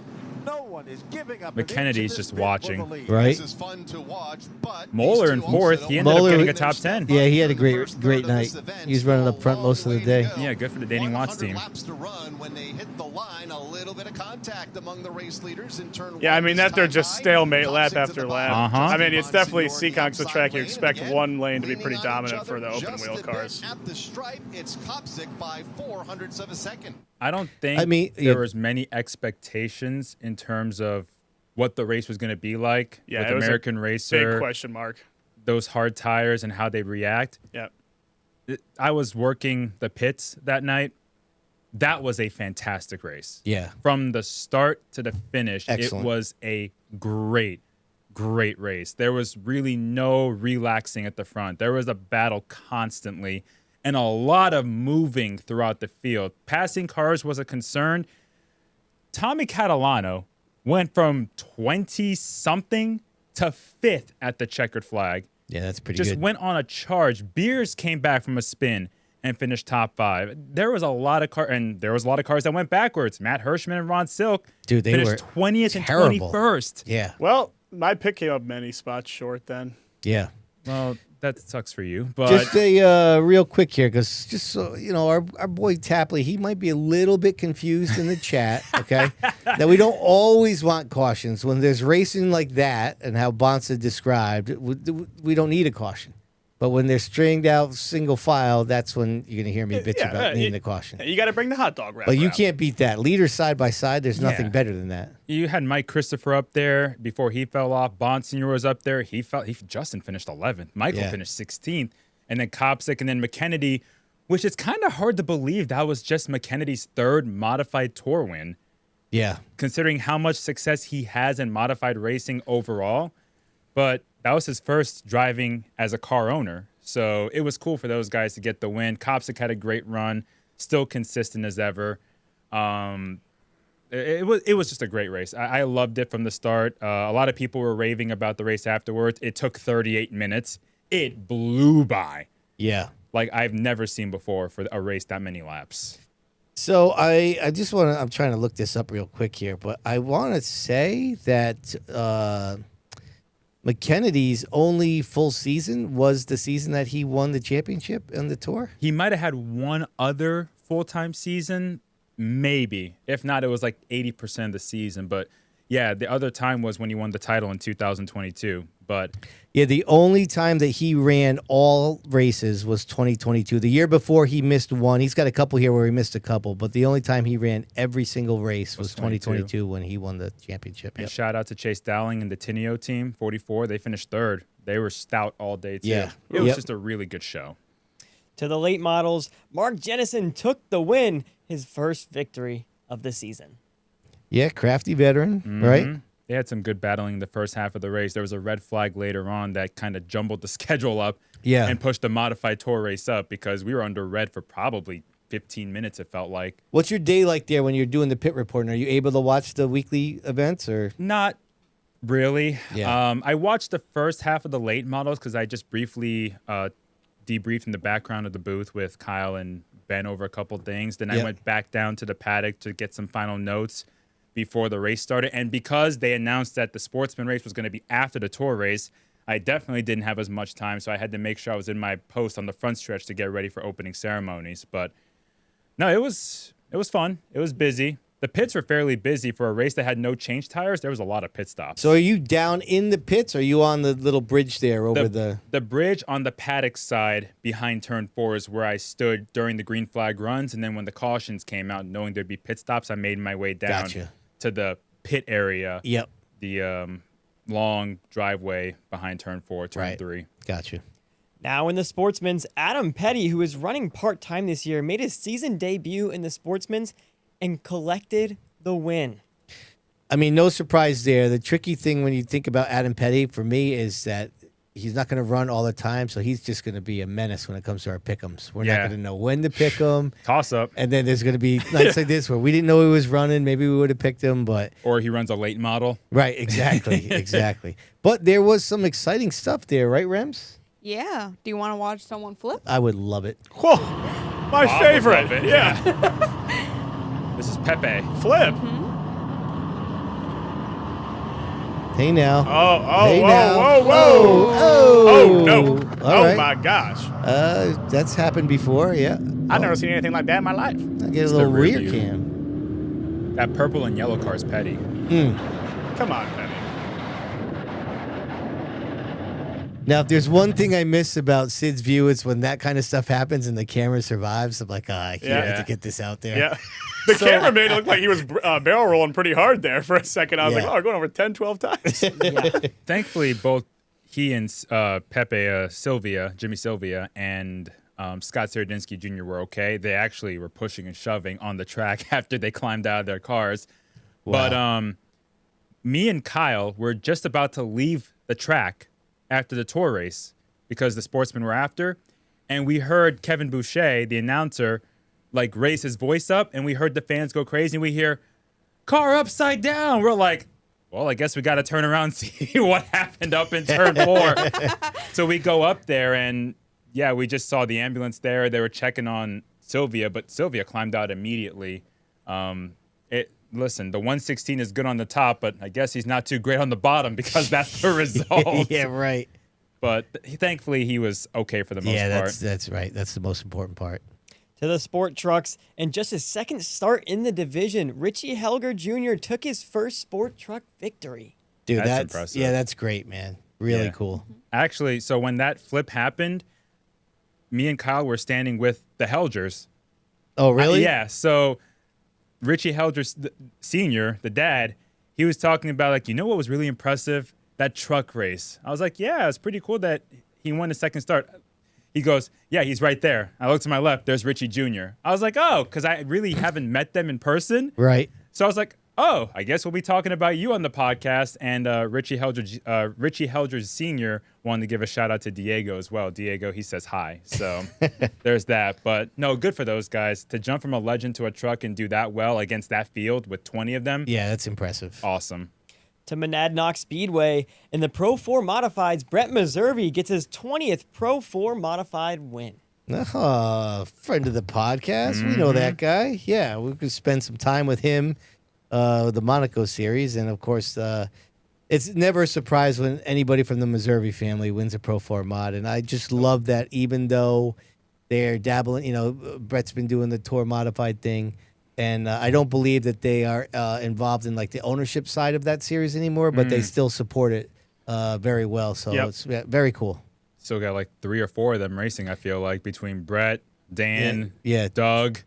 S14: No one is giving up.
S6: McKennedy's just watching.
S3: Right.
S11: This is fun to watch, but
S6: Moeller in 4th. He ended up getting a top 10.
S3: Yeah, he had a great night. He's running up front most of the day.
S6: Yeah, good for the Danny Watts team.
S11: Laps to run when they hit the line, a little bit of contact among the race leaders in turn 1.
S5: Yeah, I mean that they're just stalemate lap after lap. I mean it's definitely Seekonk's a track you expect one lane to be pretty dominant for the open wheel cars.
S11: At the stripe, it's Kopchik by 0.04 of a second.
S6: I don't think there was many expectations in terms of what the race was going to be like with
S5: it was
S6: American Racer.
S5: Big question mark.
S6: Those hard tires and how they react.
S5: Yeah.
S6: I was working the pits that night. That was a fantastic race.
S3: Yeah.
S6: From the start to the finish,
S3: Excellent.
S6: It was a great race. There was really no relaxing at the front. There was a battle constantly and a lot of moving throughout the field. Passing cars was a concern. Tommy Catalano went from 20-something to 5th at the checkered flag.
S3: Yeah, that's pretty
S6: good. Just went on a charge. Beers came back from a spin and finished top 5. There was a lot of cars that went backwards. Matt Hirschman and Ron Silk finished
S3: were
S6: 20th
S3: terrible.
S6: and 21st.
S3: Yeah.
S5: Well, my pick came up many spots short then.
S3: Yeah.
S6: Well, that sucks for you. But
S3: just a real quick here, because just so you know, our boy Tapley, he might be a little bit confused in the chat. Okay, that we don't always want cautions when there's racing like that, and how Bonssa described, we don't need a caution. But when they're stringed out single file, that's when you're gonna hear me bitch about needing a caution.
S5: You got to bring the hot dog wrap.
S3: But you can't beat that. Leaders side by side, there's nothing better than that.
S6: You had Mike Christopher up there before he fell off. Bonsignor was up there. Justin finished 11th. Michael finished 16th. And then Kopchik and then McKennedy, which is kind of hard to believe that was just McKennedy's 3rd modified tour win.
S3: Yeah.
S6: Considering how much success he has in modified racing overall. But that was his first driving as a car owner. So it was cool for those guys to get the win. Kopchik had a great run, still consistent as ever. It was just a great race. I loved it from the start. A lot of people were raving about the race afterwards. It took 38 minutes. It blew by.
S3: Yeah.
S6: Like I've never seen before for a race that many laps.
S3: So I just want to, I'm trying to look this up real quick here, but I want to say that McKennedy's only full season was the season that he won the championship on the tour.
S6: He might have had one other full-time season, maybe. If not, it was like 80% of the season. But yeah, the other time was when he won the title in 2022. But
S3: yeah, the only time that he ran all races was 2022. The year before he missed one. He's got a couple here where he missed a couple, but the only time he ran every single race was 2022 when he won the championship.
S6: And shout out to Chase Dowling and the Tinio team, 44. They finished 3rd. They were stout all day too.
S3: Yeah.
S6: It was just a really good show.
S7: To the late models, Mark Jennison took the win, his first victory of the season.
S3: Yeah, crafty veteran, right?
S6: They had some good battling in the first half of the race. There was a red flag later on that kind of jumbled the schedule up and pushed the modified tour race up because we were under red for probably 15 minutes, it felt like.
S3: What's your day like there when you're doing the pit report? Are you able to watch the weekly events or?
S6: Not really.
S3: Yeah.
S6: I watched the first half of the late models because I just briefly debriefed in the background of the booth with Kyle and Ben over a couple things. Then I went back down to the paddock to get some final notes before the race started. And because they announced that the sportsman race was going to be after the tour race, I definitely didn't have as much time. So I had to make sure I was in my post on the front stretch to get ready for opening ceremonies. But no, it was fun. It was busy. The pits were fairly busy for a race that had no change tires. There was a lot of pit stops.
S3: So are you down in the pits or are you on the little bridge there over
S6: the bridge on the paddock side behind turn 4 is where I stood during the green flag runs. And then when the cautions came out, knowing there'd be pit stops, I made my way down to the pit area.
S3: Yep.
S6: The long driveway behind turn 4, turn 3.
S3: Gotcha.
S7: Now in the Sportsman's, Adam Petty, who is running part-time this year, made his season debut in the Sportsman's and collected the win.
S3: I mean, no surprise there. The tricky thing when you think about Adam Petty for me is that he's not going to run all the time, so he's just going to be a menace when it comes to our pick'ems. We're not going to know when to pick him.
S6: Toss up.
S3: And then there's going to be nights like this where we didn't know he was running. Maybe we would have picked him, but...
S6: Or he runs a late model.
S3: Right, exactly, exactly. But there was some exciting stuff there, right, Rems?
S4: Yeah. Do you want to watch someone flip?
S3: I would love it.
S5: Whoa, my favorite.
S6: Yeah. This is Pepe.
S5: Flip.
S3: Hey now.
S5: Hey
S3: whoa,
S5: now.
S3: whoa,
S5: whoa.
S3: Oh,
S5: no.
S3: All right.
S5: My gosh.
S3: That's happened before, yeah.
S5: I've never seen anything like that in my life.
S3: I get a little rear cam.
S6: That purple and yellow car's Petty.
S5: Come on, Petty.
S3: Now, if there's one thing I miss about Sid's view, it's when that kind of stuff happens and the camera survives. I'm like, I can't wait to get this out there.
S5: Yeah. The camera made it look like he was barrel rolling pretty hard there for a second. I was like, going over 10, 12 times.
S6: Thankfully, both he and Pepe Jimmy Sylvia, and Scott Seredinsky Jr. were okay. They actually were pushing and shoving on the track after they climbed out of their cars.
S3: Wow.
S6: But me and Kyle were just about to leave the track after the tour race because the sportsmen were after, and we heard Kevin Boucher, the announcer, like raise his voice up, and we heard the fans go crazy, and we hear car upside down. We're like, well, I guess we got to turn around and see what happened up in turn 4. So we go up there, and yeah, we just saw the ambulance there. They were checking on Sylvia, but Sylvia climbed out immediately. Listen, the 116 is good on the top, but I guess he's not too great on the bottom because that's the result.
S3: Yeah, right.
S6: But thankfully, he was okay for the most part.
S3: Yeah, that's right. That's the most important part.
S7: To the sport trucks, and just his second start in the division, Richie Helger Jr. took his first sport truck victory.
S3: Dude, that's
S6: impressive.
S3: Yeah, that's great, man. Really cool.
S6: Actually, so when that flip happened, me and Kyle were standing with the Helgers.
S3: Oh, really?
S6: Yeah, so Richie Helger Sr., the dad, he was talking about, like, you know what was really impressive? That truck race. I was like, yeah, it's pretty cool that he won the second start. He goes, yeah, he's right there. I look to my left, there's Richie Jr. I was like, oh, because I really haven't met them in person.
S3: Right.
S6: So I was like, oh, I guess we'll be talking about you on the podcast. And Richie Helger Sr. wanted to give a shout out to Diego as well. Diego, he says hi. So there's that. But no, good for those guys. To jump from a legend to a truck and do that well against that field with 20 of them.
S3: Yeah, that's impressive.
S6: Awesome.
S7: To Monadnock Speedway, in the Pro 4 Modifieds, Brett Meservey gets his 20th Pro 4 Modified win.
S3: Friend of the podcast. We know that guy. Yeah, we could spend some time with him. The Monaco series, and of course, it's never a surprise when anybody from the Meservey family wins a Pro 4 mod, and I just love that. Even though they're dabbling, Brett's been doing the Tour Modified thing, and I don't believe that they are involved in like the ownership side of that series anymore, but they still support it very well. So it's very cool.
S6: Still got like 3 or 4 of them racing. I feel like between Brett, Dan, Doug,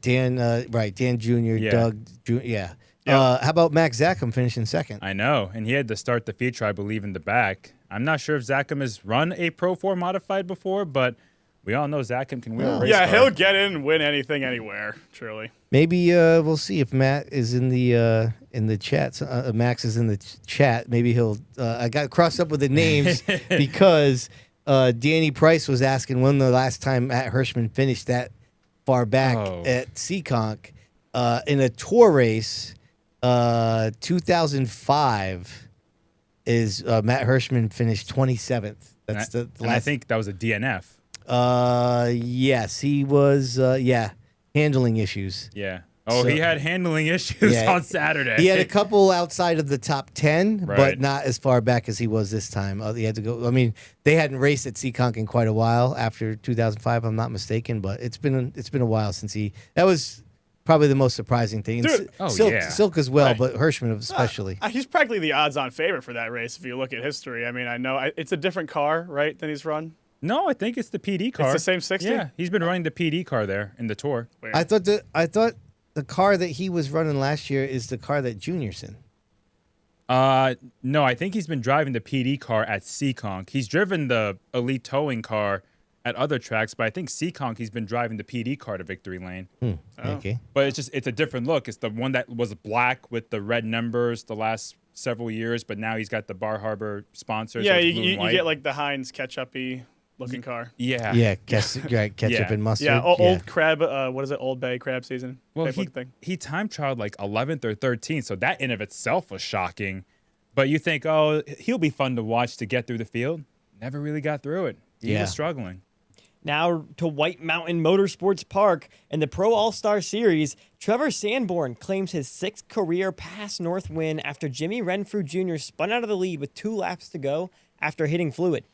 S3: Dan, right, Dan Jr., Doug, Jr.,
S6: Yep.
S3: How about Max Zackham finishing second?
S6: I know, and he had to start the feature, I believe, in the back. I'm not sure if Zackham has run a Pro 4 Modified before, but We all know Zach can win a race
S5: Yeah,
S6: car.
S5: he'll get in and win anything, anywhere. Truly.
S3: Maybe we'll see if Matt is in the chat. Max is in the chat. Maybe he'll. I got crossed up with the names because Danny Price was asking when the last time Matt Hirschman finished that far back at Seekonk in a tour race. 2005 is Matt Hirschman finished 27th. That's the last.
S6: And I think that was a DNF.
S3: Yes, he was. Handling issues.
S6: Yeah. Oh, he had handling issues on Saturday.
S3: He had a couple outside of the top 10,
S6: Right.
S3: but not as far back as he was this time. He had to go. I mean, they hadn't raced at Seekonk in quite a while after 2005. I'm not mistaken, but it's been a while since he. That was probably the most surprising thing.
S5: Dude.
S3: Silk as well,
S5: Right.
S3: but Hirschman especially.
S5: He's practically the odds-on favorite for that race if you look at history. I mean, I know it's a different car, right, than he's run?
S6: No, I think it's the PD car.
S5: It's the same 60?
S6: Yeah, he's been running the PD car there in the tour.
S5: Weird.
S3: I thought the car that he was running last year is the car that Junior's in.
S6: No, I think he's been driving the PD car at Seekonk. He's driven the elite towing car at other tracks, but I think Seekonk he's been driving the PD car to victory lane.
S3: Okay.
S6: But it's a different look. It's the one that was black with the red numbers the last several years, but now he's got the Bar Harbor sponsor.
S5: Yeah,
S6: so it's blue
S5: you
S6: and white.
S5: get like the Heinz ketchup-y looking car.
S6: Yeah.
S3: Yeah, ketchup and mustard.
S5: Yeah, old crab. What is it? Old Bay crab season.
S6: Well,
S5: type looking thing.
S6: he time trialed like 11th or 13th, so that in of itself was shocking. But you think, oh, he'll be fun to watch to get through the field. Never really got through it. He was struggling.
S7: Now to White Mountain Motorsports Park in the Pro All-Star Series, Trevor Sanborn claims his 6th career Pass North win after Jimmy Renfrew Jr. spun out of the lead with 2 laps to go after hitting fluid.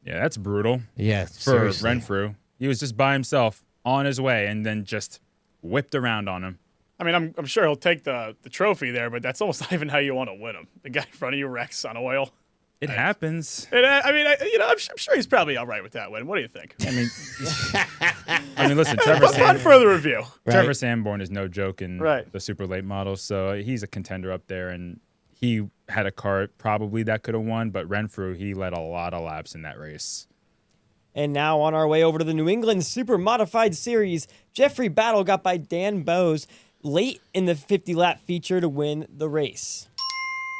S6: Yeah, that's brutal.
S3: Yeah,
S6: for
S3: seriously.
S6: Renfrew. He was just by himself on his way and then just whipped around on him.
S5: I mean, I'm sure he'll take the trophy there, but that's almost not even how you want to win him. The guy in front of you wrecks on oil.
S6: It happens.
S5: And, I'm sure he's probably all right with that win. What do you think?
S6: I mean, listen, Trevor
S5: Fun for the review.
S6: Trevor Sanborn is no joke in
S5: Right.
S6: the super late model, so he's a contender up there, and he had a car probably that could have won, but Renfrew, he led a lot of laps in that race.
S7: And now on our way over to the New England Super Modified Series, Jeffrey Battle got by Dan Bowes late in the 50-lap feature to win the race.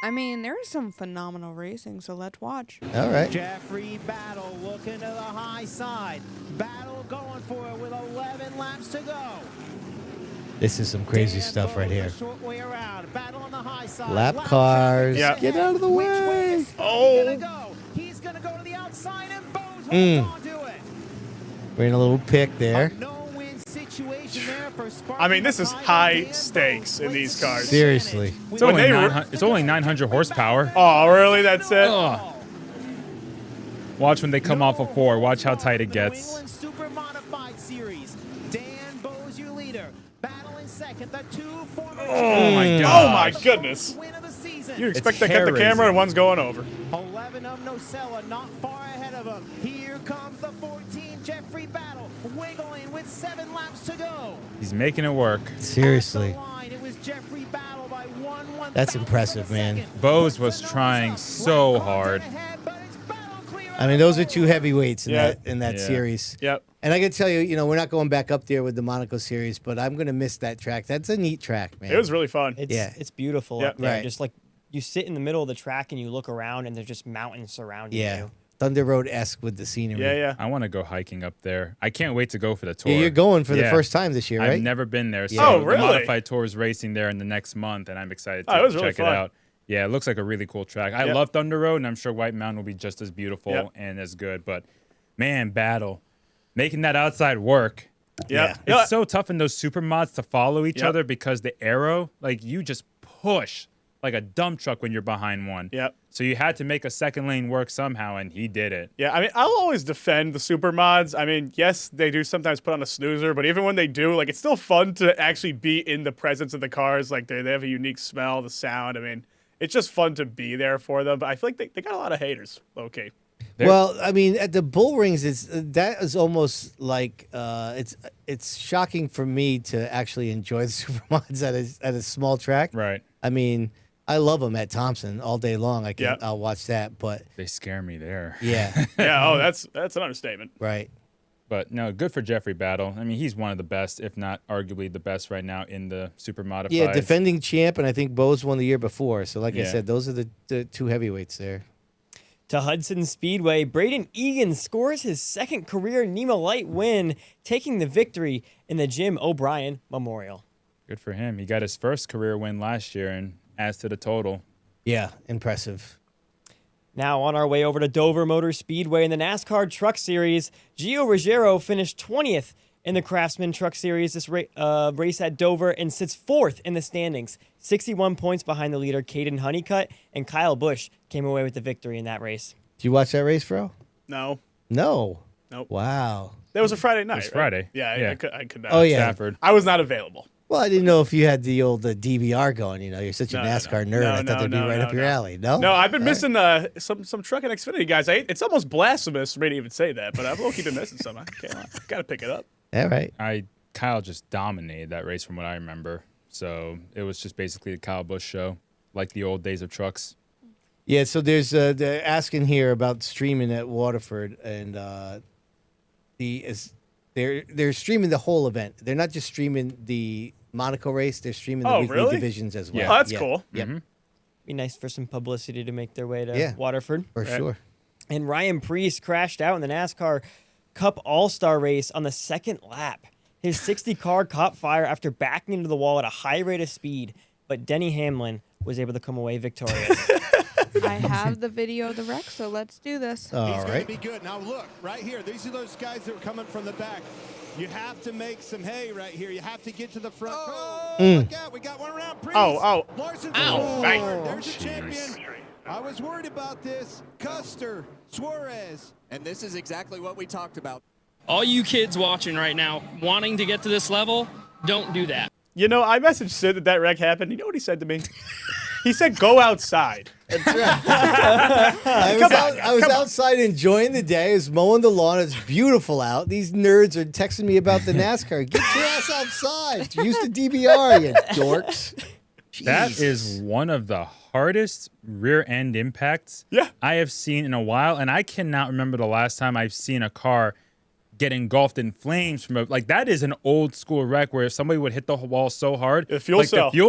S4: I mean, there is some phenomenal racing, so let's watch.
S3: All right.
S14: Jeffrey Battle looking to the high side. Battle going for it with 11 laps to go.
S3: This is some crazy stuff right here.
S14: Short way around. Battle on the high side.
S3: Lap cars.
S5: Yeah.
S3: Get out of the way.
S14: He's gonna go to the outside and Bowes holds on to it.
S3: We're in a little pick there.
S14: No-win situation there for
S5: I mean, this is high stakes in these cars.
S3: Seriously.
S6: It's only 900 horsepower.
S5: Oh, really? That's it?
S6: Watch when they come off of 4. Watch how tight it gets.
S14: New England Super Modified Series. Dan Bowes, your leader. Battling second. The 2 former
S6: Oh my god.
S5: Oh my goodness.
S14: win of the season.
S5: You expect
S6: It's
S5: to get the camera
S6: hair-raising.
S5: and one's going over.
S14: 11 of Nocella, not far ahead of him. Here comes the 14, Jeffrey Battle, wiggling with 7 laps to go.
S6: He's making it work.
S3: Seriously.
S14: At the line, it was Jeffrey Battle by 1/1,000th
S3: That's impressive, man.
S14: second.
S6: Bowes was trying so hard.
S14: Ahead, but it's Battle clear
S3: I mean, those are 2 heavyweights in
S5: Yeah.
S3: that
S6: Yeah.
S3: series.
S5: Yep.
S3: And I can tell you, we're not going back up there with the Monaco series, but I'm going to miss that track. That's a neat track, man.
S5: It was really fun.
S7: It's beautiful
S5: Yeah.
S7: up there.
S3: Right.
S7: Just like you sit in the middle of the track and you look around and there's just mountains surrounding you.
S3: Thunder Road-esque with the scenery.
S5: Yeah.
S6: I want to go hiking up there. I can't wait to go for the tour.
S3: Yeah, you're going for the
S6: Yeah.
S3: first time this year, right?
S6: I've never been there. So
S5: Oh, really?
S6: The Modified Tour is racing there in the next month, and I'm excited
S5: Oh, it
S6: to
S5: was really
S6: check it
S5: fun.
S6: out. Yeah, it looks like a really cool track. I
S5: Yep.
S6: love Thunder Road, and I'm sure White Mountain will be just as beautiful
S5: Yep.
S6: and as good. But, man, Battle. Making that outside work.
S5: Yeah.
S6: It's so tough in those super mods to follow each
S5: Yep.
S6: other because the arrow, like, you just push like a dump truck when you're behind one.
S5: Yep.
S6: So you had to make a second lane work somehow, and he did it.
S5: Yeah, I mean, I'll always defend the super mods. I mean, yes, they do sometimes put on a snoozer, but even when they do, like, it's still fun to actually be in the presence of the cars. Like, they have a unique smell, the sound. I mean, it's just fun to be there for them. But I feel like they got a lot of haters, low-key.
S3: Well, I mean, at the bull rings, that is almost like it's shocking for me to actually enjoy the super mods at a small track.
S6: Right.
S3: I mean, I love them at Thompson all day long. I'll watch that, but
S6: They scare me there.
S3: yeah,
S5: Yeah, that's an understatement.
S3: right.
S6: But no, good for Jeffrey Battle. I mean, he's one of the best, if not arguably the best right now in the super modifieds.
S3: Yeah, defending champ, and I think Bose won the year before. So, like I said, those are the two heavyweights there.
S7: To Hudson Speedway, Braden Egan scores his second career NEMA Light win, taking the victory in the Jim O'Brien Memorial.
S6: Good for him. He got his first career win last year and adds to the total.
S3: Yeah, impressive.
S7: Now on our way over to Dover Motor Speedway in the NASCAR Truck Series, Gio Ruggiero finished 20th in the Craftsman Truck Series this race at Dover and sits 4th in the standings, 61 points behind the leader Caden Honeycutt, and Kyle Busch came away with the victory in that race.
S3: Did you watch that race, Fro?
S5: No.
S3: No.
S5: Nope.
S3: Wow.
S5: That was a Friday night.
S6: It was Friday.
S5: Right? Yeah,
S6: Yeah.
S5: I could not.
S3: Oh, yeah.
S6: Stafford.
S5: I was not available.
S3: Well, I didn't know if you had the old DVR going. You know, you're such a NASCAR nerd. I thought that'd be right up your alley. No?
S5: No, I've been missing some truck and Xfinity guys. It's almost blasphemous for me to even say that, but I've low-key been missing some. I got to pick it up.
S3: All right.
S6: Kyle just dominated that race from what I remember. So it was just basically the Kyle Busch show, like the old days of trucks.
S3: Yeah, so there's they're asking here about streaming at Waterford, and they're streaming the whole event. They're not just streaming the Monaco race; they're streaming the weekly divisions as well.
S5: Yeah. Oh, that's cool.
S3: Yep.
S6: Mm-hmm.
S7: Be nice for some publicity to make their way to Waterford.
S3: For sure.
S7: And Ryan Preece crashed out in the NASCAR Cup All-Star race on the second lap. His 60-car caught fire after backing into the wall at a high rate of speed, but Denny Hamlin was able to come away victorious.
S4: I have the video of the wreck, so let's do this.
S3: All
S14: He's
S3: right.
S14: going to be good. Now look, right here. These are those guys that were coming from the back. You have to make some hay right here. You have to get to the front. Oh, look out. We got one around. Priest. Larson's There's a champion. I was worried about this. Custer, Suarez.
S15: And this is exactly what we talked about.
S16: All you kids watching right now, wanting to get to this level, don't do that.
S5: You know, I messaged Sid that wreck happened. You know what he said to me? He said, "Go outside."
S3: That's right. I was outside enjoying the day. I was mowing the lawn. It's beautiful out. These nerds are texting me about the NASCAR. Get your ass outside. Use the DVR, you dorks.
S6: That is one of the hardest rear end impacts I have seen in a while, and I cannot remember the last time I've seen a car get engulfed in flames from that is an old school wreck where if somebody would hit the wall so hard, the fuel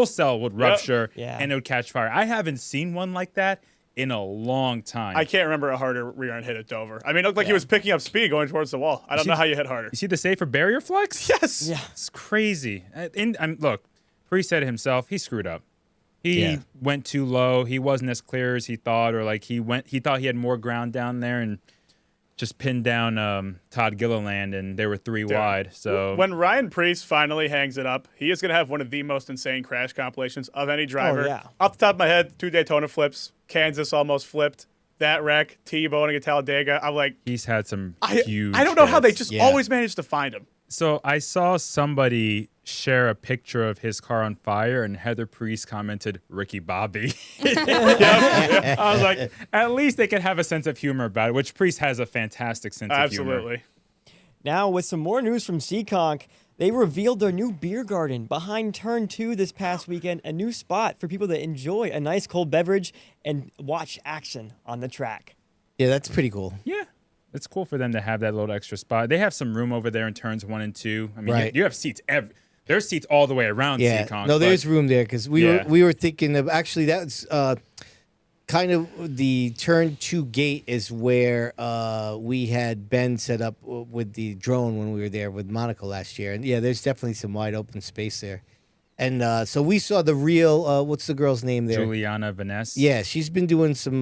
S6: cell would rupture and it would catch fire. I haven't seen one like that in a long time.
S5: I can't remember a harder rear end hit at Dover. I mean, it looked like he was picking up speed going towards the wall. I don't know how you hit harder.
S6: You see the safer barrier flex?
S5: Yes.
S7: Yeah.
S6: It's crazy. Look, Priest said it himself. He screwed up. He went too low. He wasn't as clear as he thought, or he thought he had more ground down there and just pinned down Todd Gilliland, and they were 3 wide. So
S5: when Ryan Preece finally hangs it up, he is going to have one of the most insane crash compilations of any driver.
S7: Oh, yeah.
S5: Off the top of my head, 2 Daytona flips, Kansas almost flipping that wreck, T-boning at Talladega. I'm like,
S6: he's had some huge.
S5: I don't know how they just
S6: hits.
S5: always manage to find him.
S6: So I saw somebody share a picture of his car on fire, and Heather Priest commented, "Ricky Bobby." I was like, at least they can have a sense of humor about it, which Priest has a fantastic sense of humor.
S5: Absolutely.
S7: Now, with some more news from Seekonk, they revealed their new beer garden behind Turn 2 this past weekend, a new spot for people that enjoy a nice cold beverage and watch action on the track.
S3: Yeah, that's pretty cool.
S6: Yeah. It's cool for them to have that little extra spot. They have some room over there in turns 1 and 2. I mean, you have seats there's seats all the way around Seekonk.
S3: No, there's room there because we were thinking of actually that's kind of the turn 2 gate is where we had Ben set up with the drone when we were there with Monaco last year, and there's definitely some wide open space there. And so we saw the real what's the girl's name there?
S6: Juliana Vaness.
S3: Yeah, she's been doing some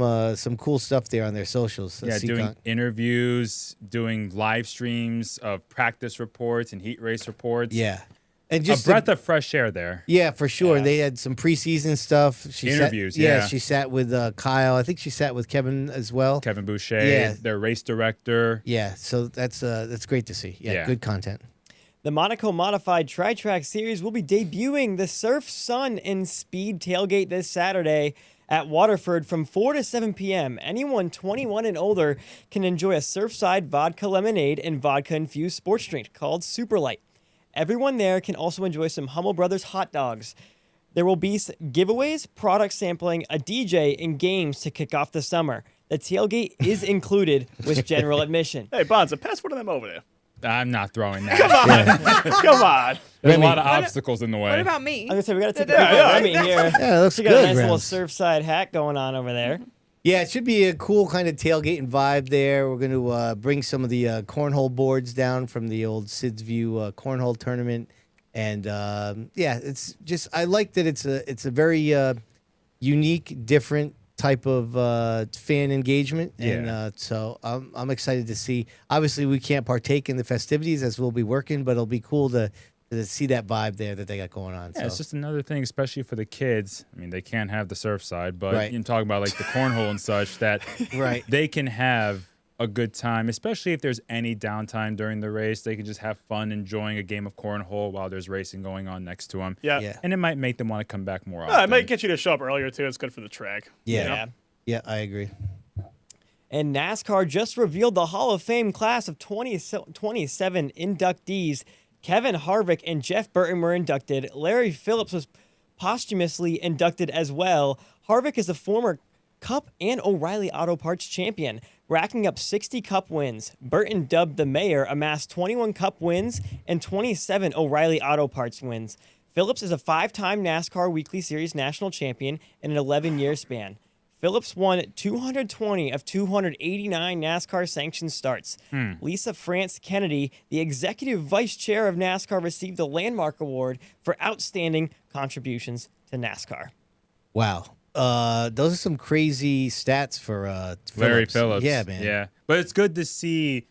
S3: cool stuff there on their socials.
S6: Doing interviews, doing live streams of practice reports and heat race reports.
S3: Yeah. And just
S6: a breath of fresh air there.
S3: Yeah, for sure. And they had some preseason stuff.
S6: Interviews,
S3: she sat with Kyle. I think she sat with Kevin as well.
S6: Kevin Boucher, their race director.
S3: Yeah, so that's great to see. Yeah, good content.
S7: The Monaco Modified Tri-Track Series will be debuting the Surf, Sun, and Speed tailgate this Saturday at Waterford from 4 to 7 p.m. Anyone 21 and older can enjoy a Surfside vodka lemonade and vodka-infused sports drink called Super Light. Everyone there can also enjoy some Hummel Brothers hot dogs. There will be giveaways, product sampling, a DJ, and games to kick off the summer. The tailgate is included with general admission.
S5: Hey, Bonssa, pass one of them over there.
S6: I'm not throwing that.
S5: Come on.
S6: There's
S3: Remy.
S6: a lot of obstacles in the way.
S4: What about me?
S7: I was gonna say we gotta take a
S4: Yeah,
S7: look at Remy here.
S3: Yeah, it looks
S7: She got
S3: good,
S7: a nice little
S3: Rams.
S7: surfside hat going on over there.
S3: Yeah, it should be a cool kind of tailgating vibe there. We're going to bring some of the cornhole boards down from the old Sid's View cornhole tournament, and yeah, it's just I like that it's a very unique, different type of fan engagement, and so I'm excited to see. Obviously, we can't partake in the festivities as we'll be working, but it'll be cool to see that vibe there that they got going on.
S6: Yeah,
S3: so.
S6: it's just another thing, especially for the kids. I mean, they can't have the surf side, but
S3: Right.
S6: you talk about like the cornhole and such that
S3: Right.
S6: they can have a good time, especially if there's any downtime during the race. They can just have fun enjoying a game of cornhole while there's racing going on next to them.
S5: Yeah.
S6: And it might make them want to come back more
S5: Yeah,
S6: often.
S5: it might get you to show up earlier, too. It's good for the track.
S3: Yeah.
S5: You know?
S3: Yeah, I agree.
S7: And NASCAR just revealed the Hall of Fame class of 27 inductees. Kevin Harvick and Jeff Burton were inducted. Larry Phillips was posthumously inducted as well. Harvick is a former Cup and O'Reilly Auto Parts champion, racking up 60 Cup wins. Burton, dubbed the Mayor, amassed 21 Cup wins and 27 O'Reilly Auto Parts wins. Phillips is a 5-time NASCAR Weekly Series national champion in an 11-year span. Phillips won 220 of 289 NASCAR sanctioned starts. Lisa France Kennedy, the executive vice chair of NASCAR, received the Landmark Award for outstanding contributions to NASCAR.
S3: Wow. Those are some crazy stats for
S6: Larry Phillips.
S3: Yeah, man.
S6: Yeah. But it's good to see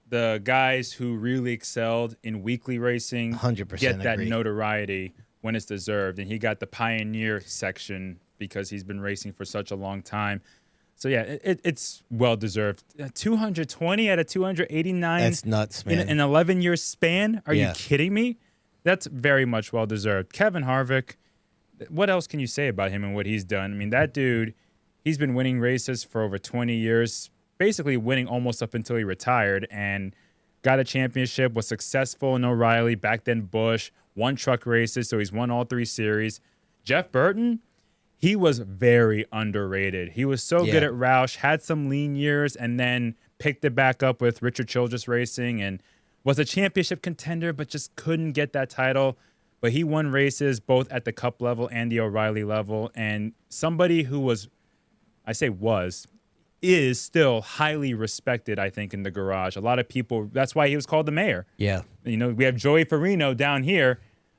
S6: the guys who really excelled in weekly racing
S3: 100%
S6: get that
S3: agree.
S6: notoriety when it's deserved. And he got the pioneer section because he's been racing for such a long time. So, yeah, it's well-deserved. 220 out of 289.
S3: That's nuts, man.
S6: In an 11-year span? Are you
S3: Yeah.
S6: kidding me? That's very much well-deserved. Kevin Harvick, what else can you say about him and what he's done? I mean, that dude, he's been winning races for over 20 years, basically winning almost up until he retired, and got a championship, was successful in O'Reilly, back then Busch, won truck races, so he's won all 3 series. Jeff Burton, he was very underrated. He was so good at Roush, had some lean years, and then picked it back up with Richard Childress Racing and was a championship contender, but just couldn't get that title. But he won races both at the Cup level and the O'Reilly level. And somebody who was, I say was, is still highly respected, I think, in the garage. A lot of people, that's why he was called the Mayor.
S3: Yeah.
S6: You know, we have Joey Farino down here.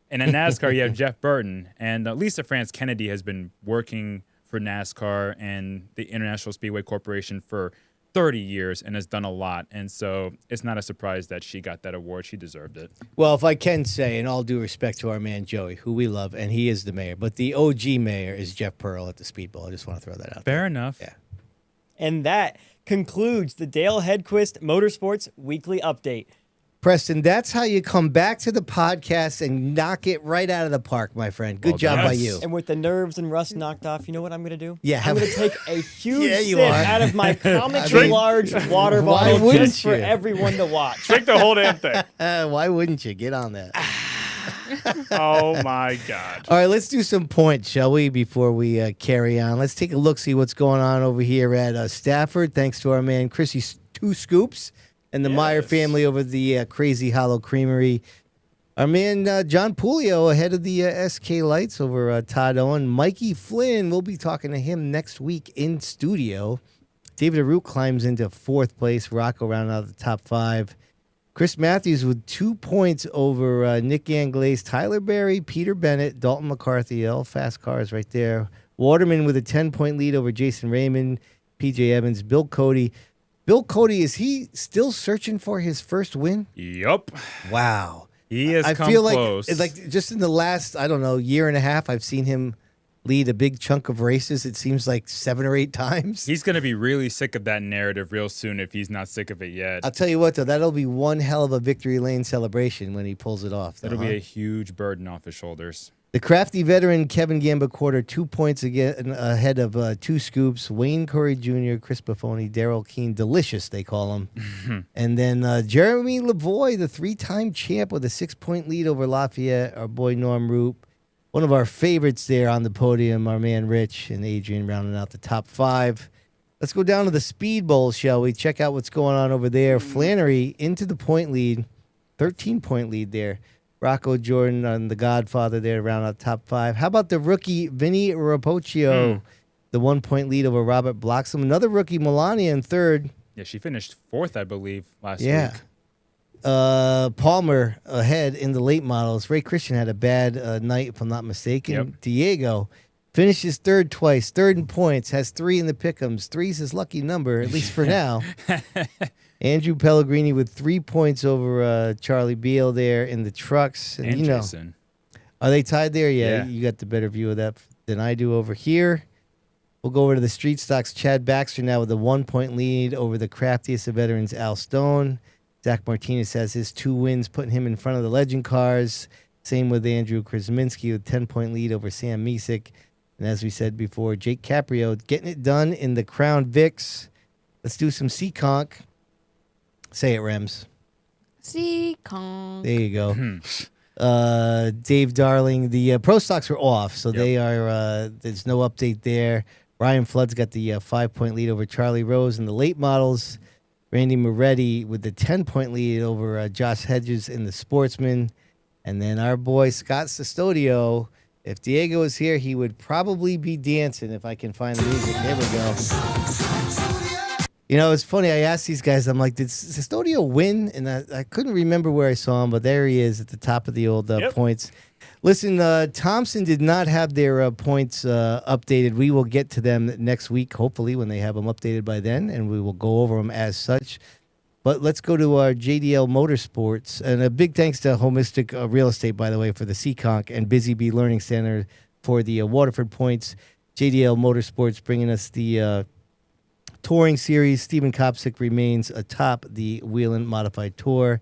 S6: And in NASCAR, you have Jeff Burton. And Lisa France Kennedy has been working for NASCAR and the International Speedway Corporation for 30 years and has done a lot. And so it's not a surprise that she got that award. She deserved it.
S3: Well, if I can say, in all due respect to our man Joey, who we love, and he is the mayor, but the OG mayor is Jeff Pearl at the Speedbowl. I just want to throw that out
S6: Fair enough.
S3: Yeah.
S7: And that concludes the Dale Hedquist Motorsports Weekly Update.
S3: Preston, that's how you come back to the podcast and knock it right out of the park, my friend. Good job by you.
S7: And with the nerves and rust knocked off, you know what I'm going to do?
S3: Yeah.
S7: I'm going to take a huge
S3: Yeah, you
S7: sip
S3: are.
S7: out of my comically large water
S3: Why
S7: bottle
S3: wouldn't
S7: just for
S3: you?
S7: everyone to watch.
S5: Drink the whole damn thing.
S3: Why wouldn't you? Get on that.
S5: Oh, my God.
S3: All right, let's do some points, shall we, before we carry on. Let's take a look, see what's going on over here at Stafford, thanks to our man Chrissy Two Scoops and the Meyer family over the Crazy Hollow Creamery. Our man John Pulio ahead of the SK Lights over Todd Owen. Mikey Flynn, we'll be talking to him next week in studio. David Aruke climbs into 4th place. Rocco rounding out the top 5. Chris Matthews with 2 points over Nick Anglaise, Tyler Berry, Peter Bennett, Dalton McCarthy, all fast cars right there. Waterman with a 10-point lead over Jason Raymond, PJ Evans, Bill Cody. Bill Cody, is he still searching for his first win?
S6: Yup.
S3: Wow.
S6: He has
S3: I
S6: come
S3: feel
S6: close.
S3: like just in the last, I don't know, year and a half, I've seen him lead a big chunk of races. It seems like 7 or 8 times.
S6: He's going to be really sick of that narrative real soon if he's not sick of it yet.
S3: I'll tell you what, though, that'll be one hell of a victory lane celebration when he pulls it off.
S6: It'll be a huge burden off his shoulders.
S3: The crafty veteran Kevin Gamba Quarter, 2 points again ahead of 2 scoops. Wayne Corey Jr., Chris Buffoni, Daryl Keene, delicious they call him. And then Jeremy Lavoie, the 3-time champ with a 6-point lead over Lafayette. Our boy Norm Roop, one of our favorites there on the podium. Our man Rich and Adrian rounding out the top 5. Let's go down to the Speed Bowl, shall we? Check out what's going on over there. Flannery into the point lead. 13-point lead there. Rocco Jordan on the Godfather there around our top 5. How about the rookie Vinny Rapocchio? The 1-point lead over Robert Bloxham. Another rookie, Melania, in third.
S6: Yeah, she finished 4th, I believe, last week.
S3: Palmer ahead in the late models. Ray Christian had a bad night, if I'm not mistaken.
S6: Yep.
S3: Diego finishes third twice, third in points, has 3 in the pick'ems. 3's his lucky number, at least for now. Andrew Pellegrini with 3 points over Charlie Beal there in the trucks. And you know,
S6: Jason.
S3: are they tied there?
S6: Yeah.
S3: You got the better view of that than I do over here. We'll go over to the street stocks. Chad Baxter now with a 1-point lead over the craftiest of veterans, Al Stone. Zach Martinez has his 2 wins, putting him in front of the legend cars. Same with Andrew Krasminski with 10-point lead over Sam Misick. And as we said before, Jake Caprio getting it done in the Crown Vics. Let's do some Seekonk. Say it, Rems.
S4: Seekonk.
S3: There you go. Dave Darling, the pro stocks were off, so they are. There's no update there. Ryan Flood's got the 5-point lead over Charlie Rose in the late models. Randy Moretti with the 10-point lead over Josh Hedges in the Sportsman. And then our boy Scott Sestodio. If Diego was here, he would probably be dancing if I can find the music. There we go. You know, it's funny. I asked these guys, I'm like, did Sestodio win? And I couldn't remember where I saw him, but there he is at the top of the old points. Listen, Thompson did not have their points updated. We will get to them next week, hopefully, when they have them updated by then, and we will go over them as such. But let's go to our JDL Motorsports. And a big thanks to Holistic Real Estate, by the way, for the Seekonk, and Busy Bee Learning Center for the Waterford points. JDL Motorsports bringing us the Touring Series. Steven Kopsick remains atop the Whelen Modified Tour.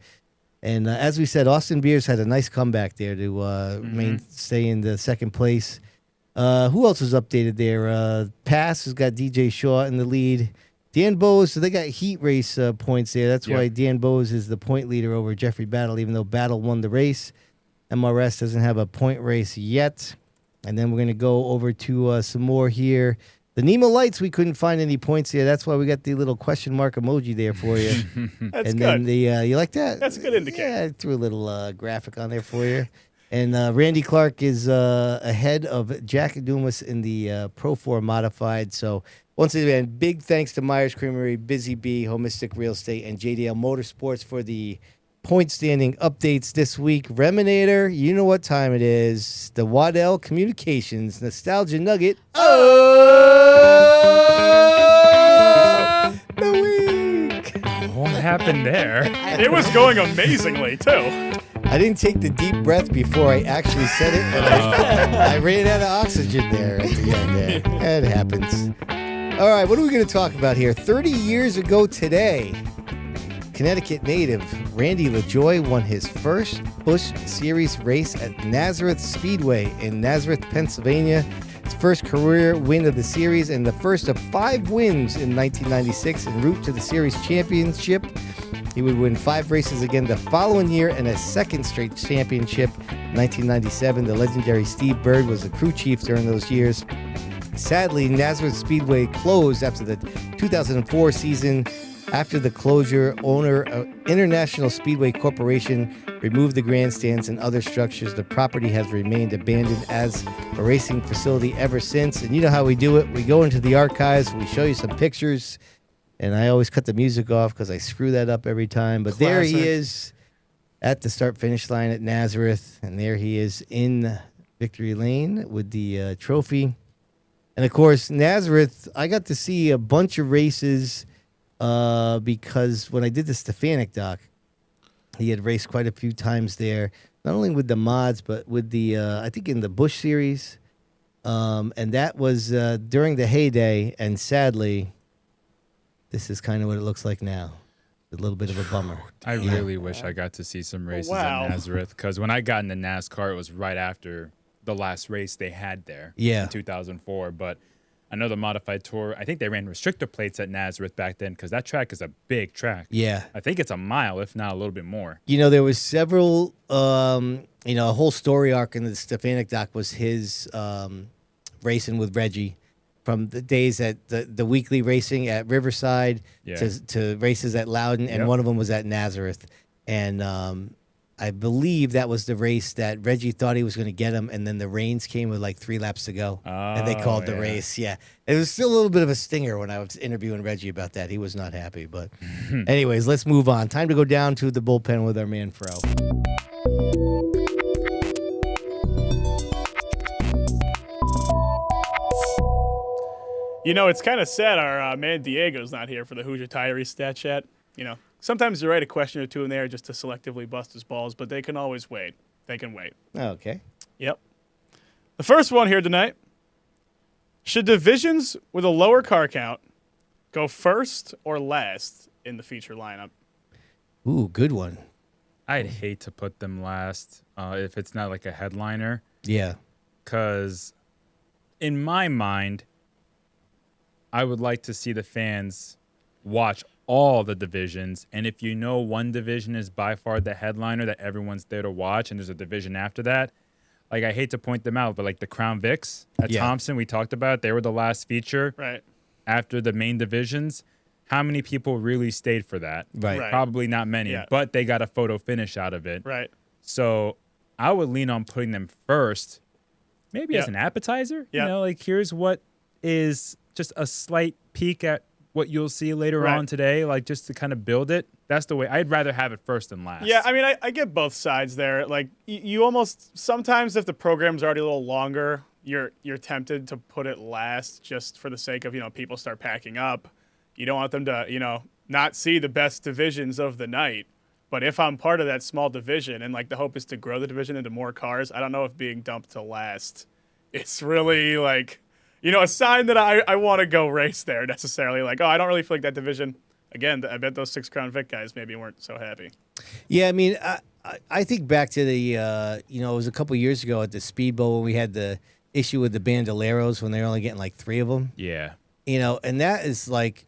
S3: And as we said, Austin Beers had a nice comeback there to stay in the second place. Who else was updated there? Pass has got DJ Shaw in the lead. Dan Bowes, so they got heat race points there. That's why Dan Bowes is the point leader over Jeffrey Battle, even though Battle won the race. MRS doesn't have a point race yet. And then we're going to go over to some more here. The Nemo Lights, we couldn't find any points there. That's why we got the little question mark emoji there for you.
S5: That's
S3: and
S5: good.
S3: then the you like that?
S5: That's a good indicator.
S3: Yeah, I threw a little graphic on there for you. And Randy Clark is ahead of Jack Dumas in the Pro 4 Modified. So once again, big thanks to Myers Creamery, Busy Bee, Holistic Real Estate, and JDL Motorsports for the point standing updates this week. Reminator, you know what time it is. The Waddell Communications Nostalgia Nugget. The week.
S6: What happened there?
S5: It was going amazingly, too.
S3: I didn't take the deep breath before I actually said it, and I ran out of oxygen there at the end there. It happens. All right, what are we going to talk about here? 30 years ago today, Connecticut native Randy LaJoie won his first Busch Series race at Nazareth Speedway in Nazareth, Pennsylvania. His first career win of the series and the first of 5 wins in 1996 en route to the series championship. He would win 5 races again the following year and a second straight championship. 1997, the legendary Steve Bird was the crew chief during those years. Sadly, Nazareth Speedway closed after the 2004 season. After the closure, owner International Speedway Corporation removed the grandstands and other structures. The property has remained abandoned as a racing facility ever since. And you know how we do it. We go into the archives, we show you some pictures, and I always cut the music off because I screw that up every time. But there he is at the start-finish line at Nazareth, and there he is in victory lane with the trophy. And, of course, Nazareth, I got to see a bunch of races because when I did the Stefanik doc, he had raced quite a few times there, not only with the mods, but with the, I think in the Busch Series. And that was during the heyday, and sadly, this is kind of what it looks like now. A little bit of a bummer.
S6: I really wish I got to see some races at Nazareth, because when I got into NASCAR, it was right after the last race they had there in 2004. But I know the Modified Tour, I think they ran restrictor plates at Nazareth back then, because that track is a big track.
S3: Yeah.
S6: I think it's a mile, if not a little bit more.
S3: You know, there was several, a whole story arc in the Stefanik doc was his racing with Reggie from the days at the weekly racing at Riverside to races at Loudon, and one of them was at Nazareth. And I believe that was the race that Reggie thought he was going to get him, and then the rains came with like 3 laps to go, and they called the race. Yeah, it was still a little bit of a stinger when I was interviewing Reggie about that. He was not happy, but anyways, let's move on. Time to go down to the bullpen with our man Fro.
S5: You know, it's kind of sad our man Diego's not here for the Hoosier Tyree stat chat. You know, sometimes you write a question or two in there just to selectively bust his balls, but they can always wait. They can wait.
S3: Okay.
S5: Yep. The first one here tonight. Should divisions with a lower car count go first or last in the feature lineup?
S3: Ooh, good one.
S6: I'd hate to put them last if it's not like a headliner.
S3: Yeah.
S6: Because in my mind, I would like to see the fans watch all the divisions. And if you know one division is by far the headliner that everyone's there to watch, and there's a division after that, like I hate to point them out, but like the Crown Vics at Thompson, we talked about, they were the last feature after the main divisions. How many people really stayed for that?
S3: Right.
S6: Probably not many, but they got a photo finish out of it.
S5: Right.
S6: So I would lean on putting them first, maybe as an appetizer. You know, like here's what is just a slight peek at what you'll see later on today, like just to kind of build it. That's the way. I'd rather have it first than last.
S5: Yeah, I mean, I get both sides there. Like, you almost, sometimes if the program's already a little longer, you're tempted to put it last just for the sake of, you know, people start packing up. You don't want them to, you know, not see the best divisions of the night. But if I'm part of that small division and, like, the hope is to grow the division into more cars, I don't know if being dumped to last, it's really, like, you know, a sign that I want to go race there necessarily. Like, oh, I don't really feel like that division. Again, I bet those 6 Crown Vic guys maybe weren't so happy.
S3: Yeah, I mean, I think back to the, you know, it was a couple years ago at the Speedbowl when we had the issue with the Bandoleros when they were only getting like 3 of them.
S6: Yeah.
S3: You know, and that is like,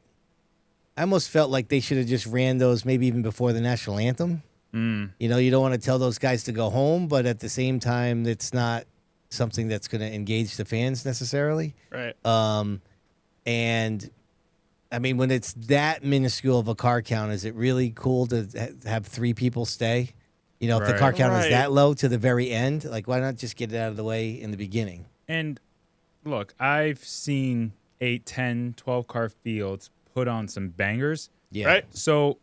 S3: I almost felt like they should have just ran those maybe even before the national anthem. You know, you don't want to tell those guys to go home, but at the same time, it's not something that's going to engage the fans necessarily.
S5: Right.
S3: And I mean, when it's that minuscule of a car count, is it really cool to have 3 people stay? You know, if the car count is that low to the very end, like why not just get it out of the way in the beginning?
S6: And look, I've seen 8, 10, 12 car fields put on some bangers.
S3: Yeah.
S5: Right.
S6: So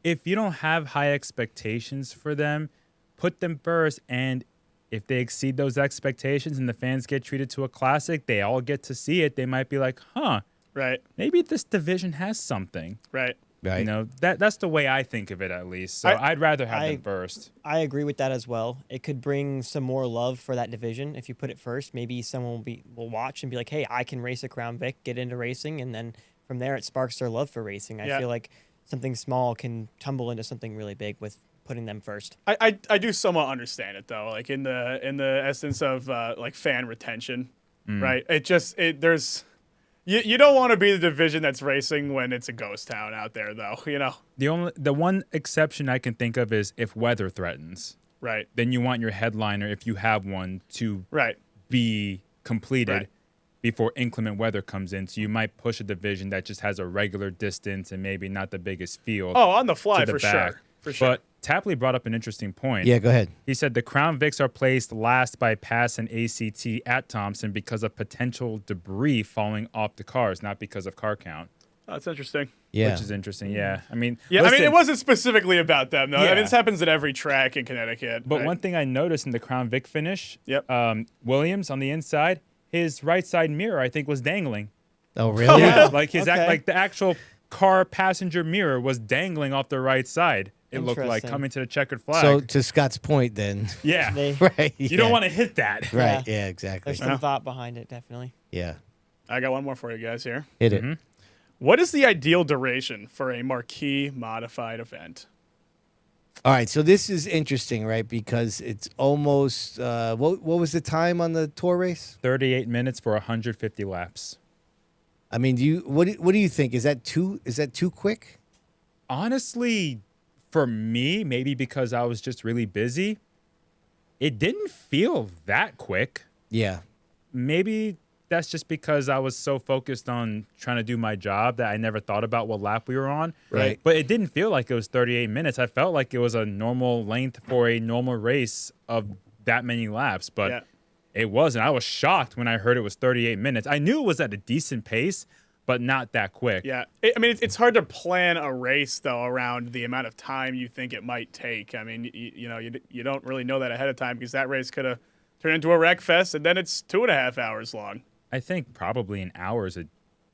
S6: if you don't have high expectations for them, put them first. And if they exceed those expectations and the fans get treated to a classic, they all get to see it. They might be like, huh,
S5: right,
S6: maybe this division has something.
S5: Right.
S3: Right.
S6: You know, that's the way I think of it, at least. So I'd rather have them first.
S7: I agree with that as well. It could bring some more love for that division if you put it first. Maybe someone will watch and be like, hey, I can race a Crown Vic, get into racing, and then from there it sparks their love for racing. I feel like something small can tumble into something really big with putting them first.
S5: I do somewhat understand it though, like in the essence of like fan retention, right? There's you don't want to be the division that's racing when it's a ghost town out there though, you know.
S6: The one exception I can think of is if weather threatens.
S5: Right.
S6: Then you want your headliner, if you have one, to be completed before inclement weather comes in. So you might push a division that just has a regular distance and maybe not the biggest field.
S5: Oh, on the fly
S6: to the
S5: for
S6: back.
S5: sure. For sure.
S6: But Tapley brought up an interesting point.
S3: Yeah, go ahead.
S6: He said the Crown Vics are placed last by pass and ACT at Thompson because of potential debris falling off the cars, not because of car count.
S5: Oh, that's interesting.
S3: Yeah.
S6: Which is interesting, yeah. I mean,
S5: yeah,
S6: listen,
S5: I mean, it wasn't specifically about them, though.
S6: Yeah.
S5: I mean, this happens at every track in Connecticut.
S6: But
S5: right?
S6: one thing I noticed in the Crown Vic finish, Williams on the inside, his right side mirror, I think, was dangling.
S3: Oh, really?
S6: Yeah, like like the actual car passenger mirror was dangling off the right side. It looked like coming to the checkered flag.
S3: So to Scott's point, then.
S6: Yeah.
S3: Right.
S6: You don't want to hit that.
S3: Right. Yeah, exactly.
S7: There's some thought behind it, definitely.
S3: Yeah.
S5: I got one more for you guys here.
S3: Hit it.
S5: What is the ideal duration for a marquee modified event?
S3: All right, so this is interesting, right? Because it's almost what was the time on the tour race?
S6: 38 minutes for 150 laps.
S3: I mean, what do you think? Is that too quick?
S6: Honestly, for me, maybe because I was just really busy, it didn't feel that quick.
S3: Yeah.
S6: Maybe that's just because I was so focused on trying to do my job that I never thought about what lap we were on.
S3: Right.
S6: But it didn't feel like it was 38 minutes. I felt like it was a normal length for a normal race of that many laps. But it wasn't. I was shocked when I heard it was 38 minutes. I knew it was at a decent pace, but not that quick.
S5: Yeah. I mean, it's hard to plan a race, though, around the amount of time you think it might take. I mean, you don't really know that ahead of time because that race could have turned into a wreck fest, and then it's 2.5 hours long.
S6: I think probably an hour is a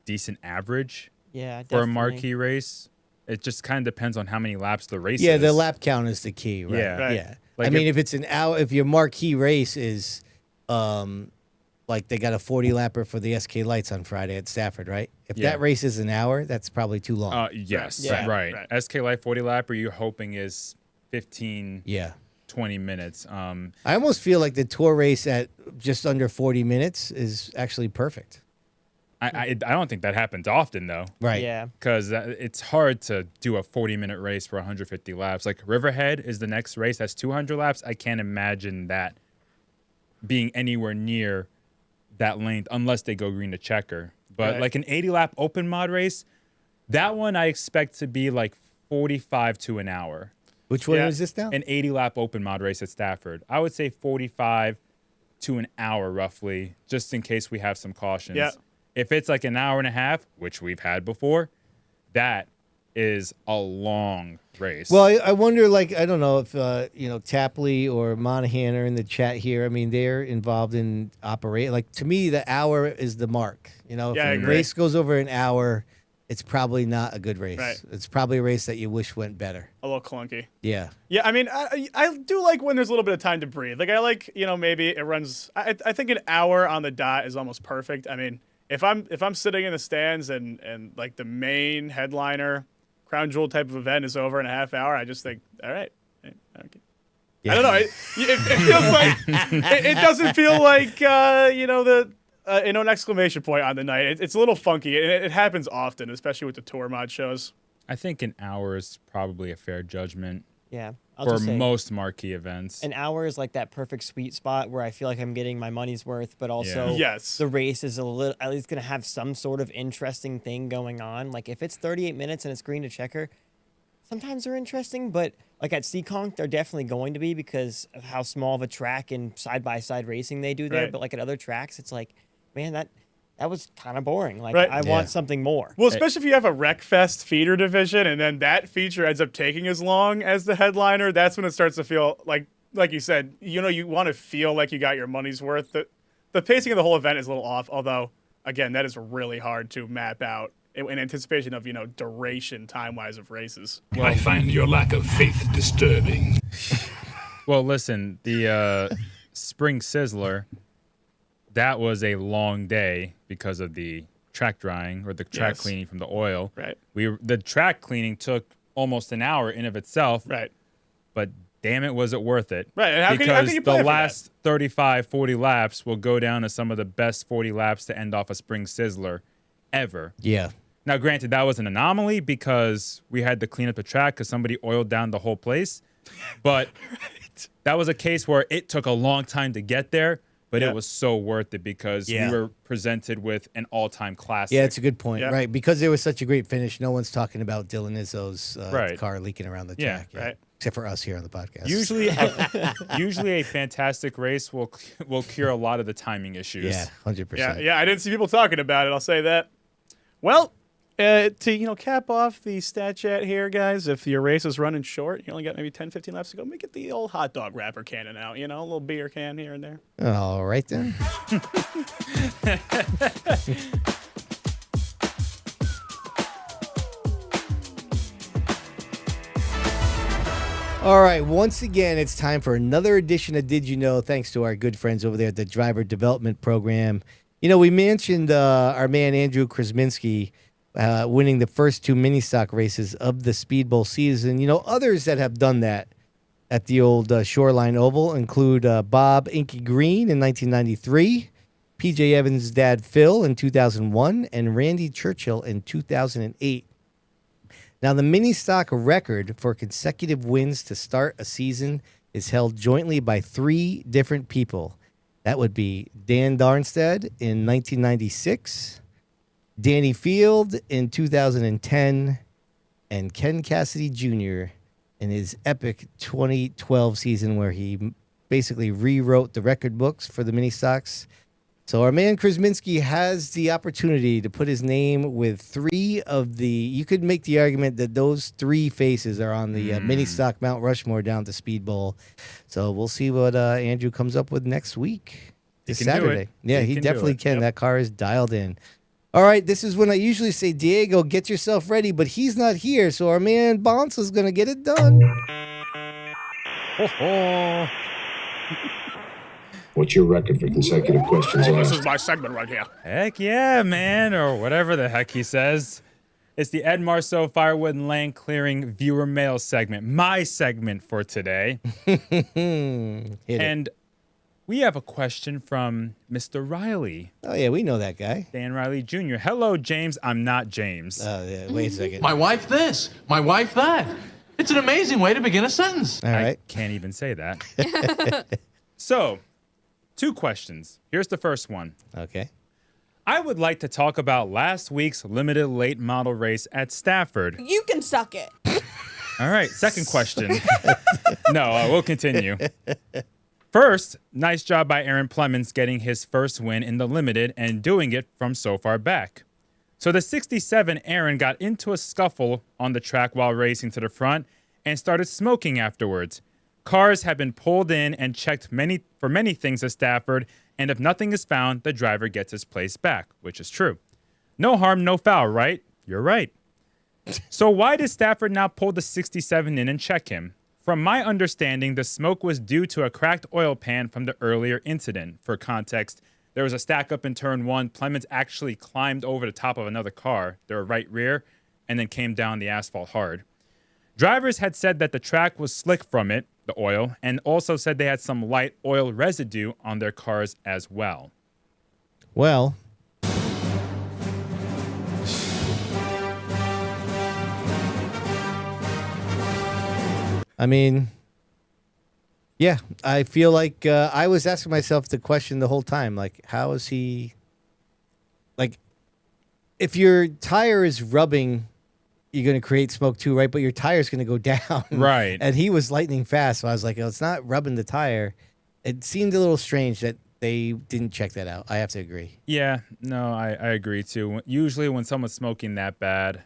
S6: decent average for
S7: definitely.
S6: a marquee race. It just kind of depends on how many laps the race
S3: Yeah,
S6: is.
S3: the lap count is the key, right?
S6: Yeah. Right.
S3: Yeah.
S6: Like
S3: I mean, if it's an hour, if your marquee race is, like they got a 40 lapper for the SK Lights on Friday at Stafford, right? If that race is an hour, that's probably too long.
S6: Yes,
S3: Yeah.
S6: right. SK Light 40 lapper, you're hoping is 15, 20 minutes.
S3: I almost feel like the tour race at just under 40 minutes is actually perfect.
S6: I don't think that happens often, though.
S3: Right.
S7: Yeah.
S6: Because it's hard to do a 40-minute race for 150 laps. Like Riverhead is the next race. That's 200 laps. I can't imagine that being anywhere near that length unless they go green to checker. But like an 80-lap open mod race, that one I expect to be like 45 to an hour.
S3: Which one is this now?
S6: An 80-lap open mod race at Stafford. I would say 45 to an hour roughly, just in case we have some cautions.
S5: Yeah.
S6: If it's like an hour and a half, which we've had before, that is a long race.
S3: Well, I wonder, like, I don't know if, Tapley or Monahan are in the chat here. I mean, they're involved in operate. Like, to me, the hour is the mark. If
S5: I
S3: a
S5: agree.
S3: race goes over an hour, it's probably not a good race.
S5: Right.
S3: It's probably a race that you wish went better.
S5: A little clunky.
S3: Yeah.
S5: Yeah, I mean, I do like when there's a little bit of time to breathe. Like, I like, maybe it runs. I think an hour on the dot is almost perfect. I mean, if I'm sitting in the stands and like the main headliner, crown jewel type of event is over in a half hour, I just think, all right. Okay.
S3: Yeah.
S5: I don't know. It feels like it doesn't feel like an exclamation point on the night. It's a little funky, and it happens often, especially with the tour mod shows.
S6: I think an hour is probably a fair judgment.
S7: Yeah.
S6: For most marquee events.
S7: An hour is like that perfect sweet spot where I feel like I'm getting my money's worth, but also the race is at least going to have some sort of interesting thing going on. Like if it's 38 minutes and it's green to checker, sometimes they're interesting, but like at Seekonk, they're definitely going to be because of how small of a track and side-by-side racing they do there.
S5: Right.
S7: But like at other tracks, it's like, man, that was kind of boring. Like
S5: Right.
S7: I want something more.
S5: Well, especially if you have a Wreckfest feeder division and then that feature ends up taking as long as the headliner, that's when it starts to feel like you said, you want to feel like you got your money's worth. The pacing of the whole event is a little off, although, again, that is really hard to map out in anticipation of, duration time-wise of races.
S2: I find your lack of faith disturbing.
S6: Well, listen, the Spring Sizzler, that was a long day because of the track drying or the track cleaning from the oil.
S5: Right.
S6: The track cleaning took almost an hour in of itself.
S5: Right.
S6: But damn it, was it worth it?
S5: Right. And how
S6: because
S5: can you
S6: the
S5: plan for
S6: last 35, 40 laps will go down to some of the best 40 laps to end off a Spring Sizzler ever.
S3: Yeah.
S6: Now, granted, that was an anomaly because we had to clean up the track because somebody oiled down the whole place. But that was a case where it took a long time to get there, but it was so worth it because we were presented with an all-time classic.
S3: Yeah, it's a good point, right? Because there was such a great finish, no one's talking about Dylan Izzo's car leaking around the track.
S5: Right.
S3: Except for us here on the podcast.
S6: Usually a fantastic race will cure a lot of the timing issues.
S3: Yeah, 100%.
S5: Yeah, I didn't see people talking about it, I'll say that. Well, to cap off the stat chat here, guys, if your race is running short, you only got maybe 10, 15 laps to go, maybe get the old hot dog wrapper cannon out, a little beer can here and there.
S3: All right, then. All right, once again, it's time for another edition of Did You Know, thanks to our good friends over there at the Driver Development Program. We mentioned our man Andrew Krasminski winning the first two mini stock races of the Speedbowl season. Others that have done that at the old Shoreline Oval include Bob Inky Green in 1993, PJ Evans' dad Phil in 2001, and Randy Churchill in 2008. Now, the mini stock record for consecutive wins to start a season is held jointly by three different people. That would be Dan Darnstead in 1996, Danny Field in 2010, and Ken Cassidy Jr. in his epic 2012 season where he basically rewrote the record books for the mini stocks. So our man Krasminski has the opportunity to put his name with three of the... You could make the argument that those three faces are on the mini stock Mount Rushmore down to Speedbowl. So we'll see what Andrew comes up with next week. This Saturday. Yeah, he definitely can. Yep. That car is dialed in. All right, this is when I usually say, Diego, get yourself ready, but he's not here, so our man Bonssa is going to get it done.
S2: What's your record for consecutive questions asked?
S5: This is my segment right here.
S6: Heck yeah, man, or whatever the heck he says. It's the Ed Marceau Firewood and Land Clearing Viewer Mail segment, my segment for today. And we have a question from Mr. Riley.
S3: Oh, yeah, we know that guy.
S6: Dan Riley Jr. Hello, James. I'm not James.
S3: Yeah, wait a second.
S17: My wife this, my wife that. It's an amazing way to begin a sentence.
S3: All right.
S6: I can't even say that. So, 2 questions. Here's the first one.
S3: Okay.
S6: I would like to talk about last week's limited late model race at Stafford.
S4: You can suck it.
S6: All right, second question. No, we'll continue. First, nice job by Aaron Plemons getting his first win in the limited and doing it from so far back. So the 67 Aaron got into a scuffle on the track while racing to the front and started smoking afterwards. Cars have been pulled in and checked for many things at Stafford, and if nothing is found, the driver gets his place back, which is true. No harm, no foul, right? You're right. So why did Stafford not pull the 67 in and check him? From my understanding, the smoke was due to a cracked oil pan from the earlier incident. For context, there was a stack up in turn 1. Plemons actually climbed over the top of another car, their right rear, and then came down the asphalt hard. Drivers had said that the track was slick from it, the oil, and also said they had some light oil residue on their cars as well.
S3: Well, I mean, yeah, I feel like I was asking myself the question the whole time, like, how is he, like, if your tire is rubbing, you're going to create smoke too, right? But your tire's going to go down.
S6: Right.
S3: And he was lightning fast, so I was like, oh, it's not rubbing the tire. It seemed a little strange that they didn't check that out. I have to agree.
S6: Yeah, no, I agree too. Usually when someone's smoking that bad,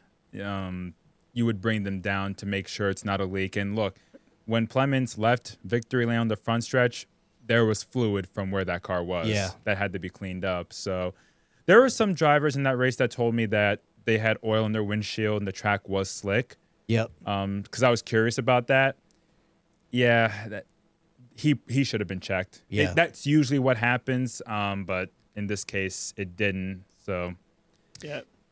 S6: you would bring them down to make sure it's not a leak. And look, when Plemons left Victory Lane on the front stretch, there was fluid from where that car was.
S3: Yeah.
S6: That had to be cleaned up. So there were some drivers in that race that told me that they had oil in their windshield and the track was slick.
S3: Yep.
S6: Because I was curious about that. Yeah, he should have been checked.
S3: Yeah.
S6: That's usually what happens, but in this case, it didn't. So,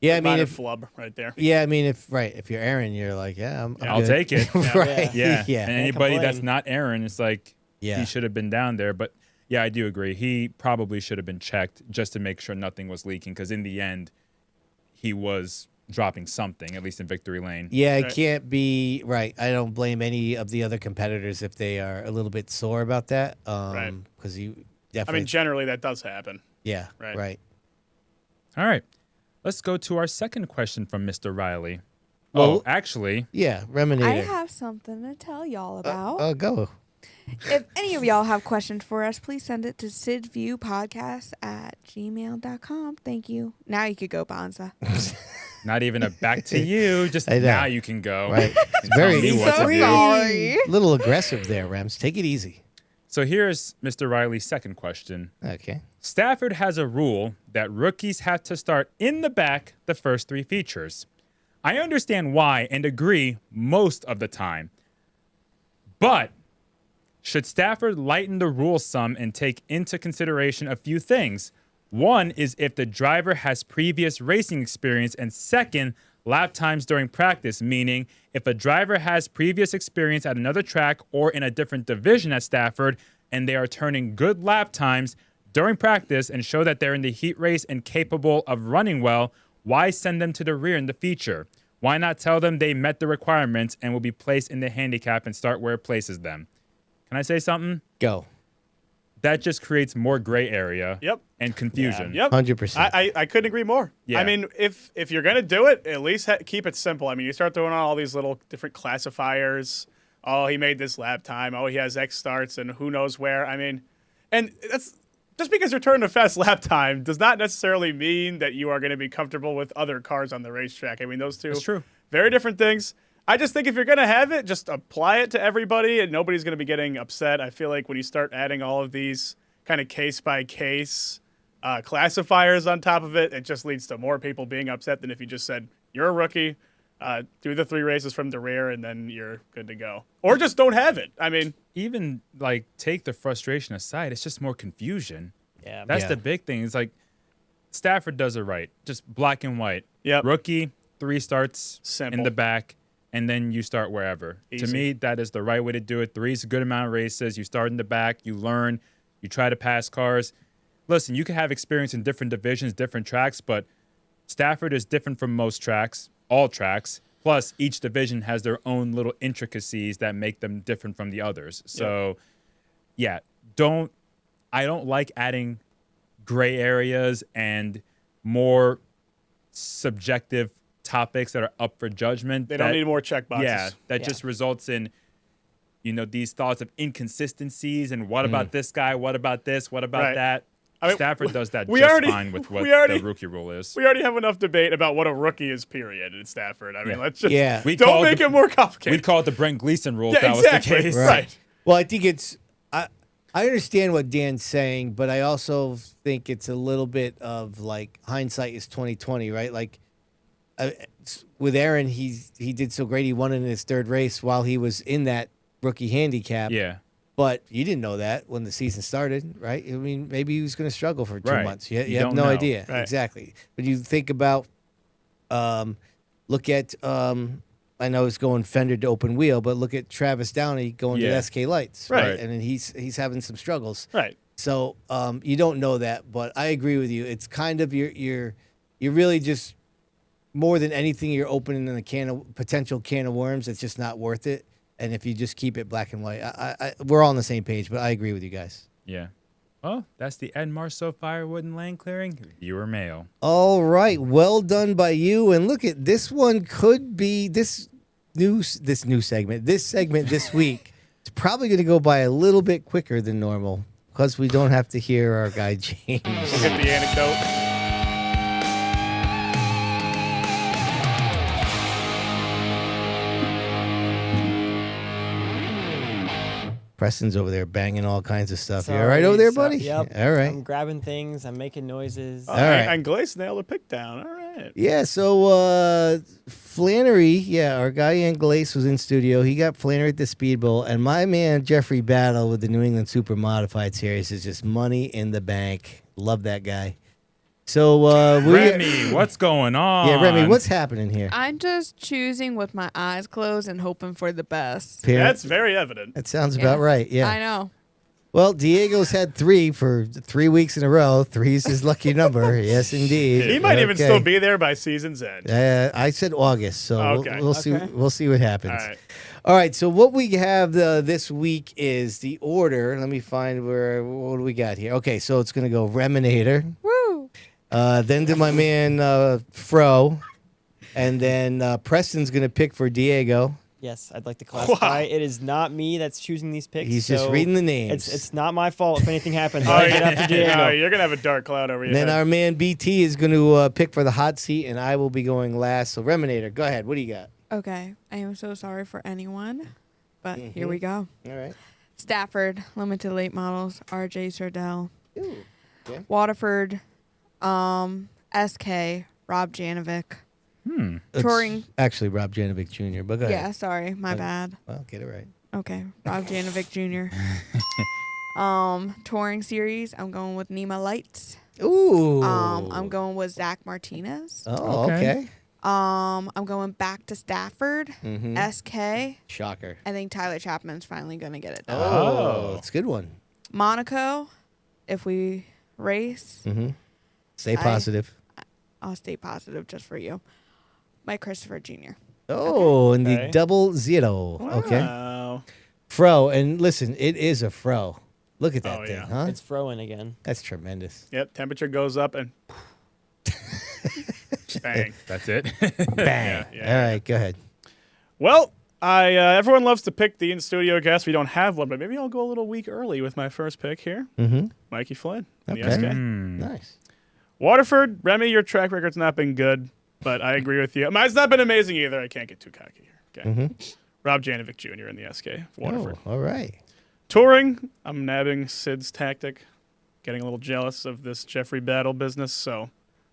S3: yeah, I mean,
S5: if flub right there.
S3: Yeah, I mean, if you're Aaron, you're like,
S6: I'll take it.
S3: Right.
S6: Yeah.
S3: Yeah.
S6: And anybody that's not Aaron, it's like,
S3: Yeah.
S6: he should have been down there. But yeah, I do agree. He probably should have been checked just to make sure nothing was leaking. Because in the end, he was dropping something, at least in Victory Lane.
S3: Yeah, it can't be right. I don't blame any of the other competitors if they are a little bit sore about that.
S5: Right.
S3: Because you
S5: I
S3: definitely.
S5: mean, generally that does happen.
S3: Yeah.
S5: Right.
S6: All right. Let's go to our second question from Mr. Riley.
S3: Well,
S6: actually.
S3: Yeah,
S4: I
S3: Reminator.
S4: have something to tell y'all about.
S3: Go.
S4: If any of y'all have questions for us, please send it to sidviewpodcast@gmail.com. Thank you. Now you could go, Bonssa.
S6: Not even a back to you. Just
S3: I know.
S6: now you can go.
S3: Right.
S6: And
S3: Very
S6: tell me what to do.
S4: Sorry.
S3: little aggressive there, Rems. Take it easy.
S6: So here's Mr. Riley's second question.
S3: Okay.
S6: Stafford has a rule that rookies have to start in the back the first 3 features. I understand why and agree most of the time. But should Stafford lighten the rule some and take into consideration a few things? One is if the driver has previous racing experience, and second, lap times during practice, meaning if a driver has previous experience at another track or in a different division at Stafford and they are turning good lap times during practice and show that they're in the heat race and capable of running well, why send them to the rear in the feature? Why not tell them they met the requirements and will be placed in the handicap and start where it places them? Can I say something?
S3: Go.
S6: that just creates more gray area.
S5: Yep.
S6: And confusion.
S5: Yep.
S3: 100%.
S5: I couldn't agree more.
S6: Yeah.
S5: I mean, if you're gonna do it, at least keep it simple. I mean, you start throwing on all these little different classifiers. Oh, he made this lap time. Oh, he has X starts and who knows where. I mean, and that's just because you're turning a fast lap time does not necessarily mean that you are going to be comfortable with other cars on the racetrack. I mean, those two
S6: That's true.
S5: Very different things. I just think if you're going to have it, just apply it to everybody and nobody's going to be getting upset. I feel like when you start adding all of these kind of case-by-case classifiers on top of it, it just leads to more people being upset than if you just said, you're a rookie, do the 3 races from the rear, and then you're good to go. Or just don't have it. I mean,
S6: even like take the frustration aside, it's just more confusion.
S7: Yeah.
S6: That's the big thing. It's like Stafford does it right. Just black and white.
S5: Yep.
S6: Rookie, 3 starts
S5: Simple.
S6: in the back, and then you start wherever.
S5: Easy.
S6: To me, that is the right way to do it. 3 is a good amount of races. You start in the back, you learn, you try to pass cars. Listen, you can have experience in different divisions, different tracks, but Stafford is different from most tracks, all tracks. Plus, each division has their own little intricacies that make them different from the others. So, yeah, I don't like adding gray areas and more subjective topics that are up for judgment.
S5: they don't need more check boxes.
S6: Yeah, that just results in, these thoughts of inconsistencies and what about this guy? What about this? What about that? I mean, Stafford does that fine with what the rookie rule is.
S5: We already have enough debate about what a rookie is, period, in Stafford. I mean, let's just
S6: don't
S5: make it more complicated.
S6: We'd call it the Brent Gleason rule if that was the case.
S5: Right.
S3: Well, I think it's I understand what Dan's saying, but I also think it's a little bit of like hindsight is 20/20, right? Like with Aaron, he did so great. He won in his 3rd race while he was in that rookie handicap.
S6: Yeah.
S3: But you didn't know that when the season started, right? I mean, maybe he was going to struggle for 2
S6: Right.
S3: months. You
S6: You
S3: have
S6: don't
S3: no
S6: know.
S3: idea.
S5: Right.
S3: Exactly. But you think about, look at, I know it's going fender to open wheel, but look at Travis Downey going to SK Lights.
S5: Right.
S3: And then he's having some struggles.
S5: Right.
S3: So you don't know that, but I agree with you. It's kind of you're really just more than anything, you're opening a potential can of worms. It's just not worth it. And if you just keep it black and white, we're all on the same page. But I agree with you guys.
S6: Yeah. Well, that's the Ed Marceau Firewood and Land Clearing. Viewer mail.
S3: All right, well done by you. And look at this one. Could be this new segment. This segment this week. It's probably going to go by a little bit quicker than normal because we don't have to hear our guy James.
S5: We'll get the anecdote.
S3: Preston's over there banging all kinds of stuff. You
S7: Sorry,
S3: all right over there, buddy?
S7: Yep.
S3: All right.
S7: I'm grabbing things. I'm making noises.
S3: All right.
S5: And Glace nailed a pick down. All right.
S3: Yeah, so Flannery, our guy Ian Glace was in studio. He got Flannery at the Speedbowl, and my man Jeffrey Battle with the New England Super Modified Series is just money in the bank. Love that guy. So
S6: Remy, what's going on?
S3: Yeah, Remy, what's happening here?
S4: I'm just choosing with my eyes closed and hoping for the best.
S5: That's very evident.
S3: That sounds about right. Yeah,
S4: I know.
S3: Well, Diego's had 3 for 3 weeks in a row. 3's his lucky number. Yes, indeed.
S5: He might even still be there by season's end.
S3: I said August, so we'll see.
S5: Okay.
S3: We'll see what happens.
S5: All right.
S3: All right. So what we have this week is the order. Let me find what do we got here. Okay, so it's gonna go Reminator.
S4: Woo.
S3: Then to my man Fro, and then Preston's gonna pick for Diego.
S7: Yes, I'd like to clarify. It is not me that's choosing these picks.
S3: He's just reading the names.
S7: It's not my fault if anything happens. I get after Diego.
S5: No, you're gonna have a dark cloud over your
S3: Then
S5: head.
S3: our man BT is going to pick for the hot seat, and I will be going last. So Reminator, go ahead. What do you got?
S4: Okay, I am so sorry for anyone, but here we go.
S3: All right.
S4: Stafford, limited late models, RJ Sardell.
S3: Ooh, okay.
S4: Waterford, SK, Rob Janovic. Touring.
S3: It's actually Rob Janovic Jr., but go ahead.
S4: Yeah, sorry, my bad.
S3: Well, get it right.
S4: Okay, Rob Janovic Jr. Touring series, I'm going with Nima Lights.
S3: Ooh.
S4: I'm going with Zach Martinez.
S3: Oh, okay.
S4: I'm going back to Stafford,
S3: Mhm.
S4: SK.
S3: Shocker.
S4: I think Tyler Chapman's finally going to get it done.
S3: Oh, it's a good one.
S4: Monaco, if we race.
S3: Mm-hmm. Stay positive.
S4: I'll stay positive just for you. Mike Christopher Jr.
S3: Oh, and the 00. Okay.
S5: Wow.
S3: Fro, and listen, it is a fro. Look at that thing, huh?
S7: It's throwing again.
S3: That's tremendous.
S5: Yep, temperature goes up and bang.
S6: That's it.
S3: Bang.
S5: Yeah.
S3: All right, go ahead.
S5: Well, everyone loves to pick the in-studio guest. We don't have one, but maybe I'll go a little week early with my first pick here.
S3: Mm-hmm.
S5: Mikey Flynn in
S3: Okay.
S5: the SK.
S3: Nice.
S5: Waterford, Remy, your track record's not been good, but I agree with you. Mine's not been amazing either. I can't get too cocky here. Okay.
S3: Mm-hmm.
S5: Rob Janovic Jr. in the SK, Waterford.
S3: Oh, all right.
S5: Touring, I'm nabbing Sid's tactic. Getting a little jealous of this Jeffrey Battle business, so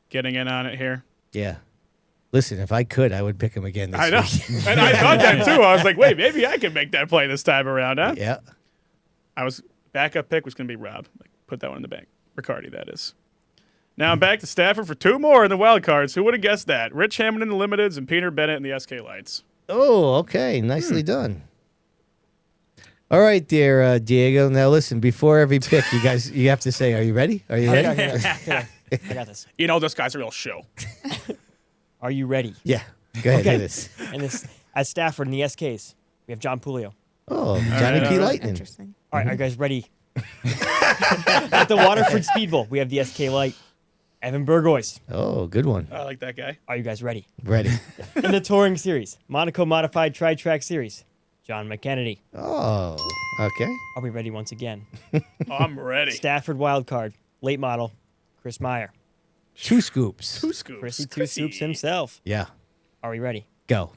S5: getting in on it here.
S3: Yeah. Listen, if I could, I would pick him again this
S5: I know.
S3: week.
S5: And I thought that too. I was like, wait, maybe I can make that play this time around, huh?
S3: Yeah.
S5: Backup pick was going to be Rob. Like, put that one in the bank. Riccardi, that is. Now I'm back to Stafford for 2 more in the wild cards. Who would have guessed that? Rich Hammond in the Limiteds and Peter Bennett in the SK Lights.
S3: Oh, okay. Nicely done. All right, dear Diego. Now listen, before every pick, you have to say, are you ready? Are you ready?
S7: Okay. I got this.
S5: You know this guy's a real show.
S7: Are you ready?
S3: Yeah. Go ahead,
S7: Okay.
S3: hit this.
S7: And this at Stafford in the SKs, we have John Pulio.
S3: Oh, Johnny P. Lightning.
S4: Interesting.
S7: All right, are you guys ready? At the Waterford Speedbowl, we have the SK Light, Evan Burgoyce.
S3: Oh, good one.
S5: I like that guy.
S7: Are you guys ready?
S3: Ready.
S7: In the Touring Series, Monaco Modified Tri-Track Series, John McKennedy.
S3: Oh, okay.
S7: Are we ready once again?
S5: I'm ready.
S7: Stafford Wildcard, late model, Chris Meyer.
S3: 2 scoops.
S5: 2 scoops.
S7: Chrissy Two Soups himself.
S3: Yeah.
S7: Are we ready?
S3: Go.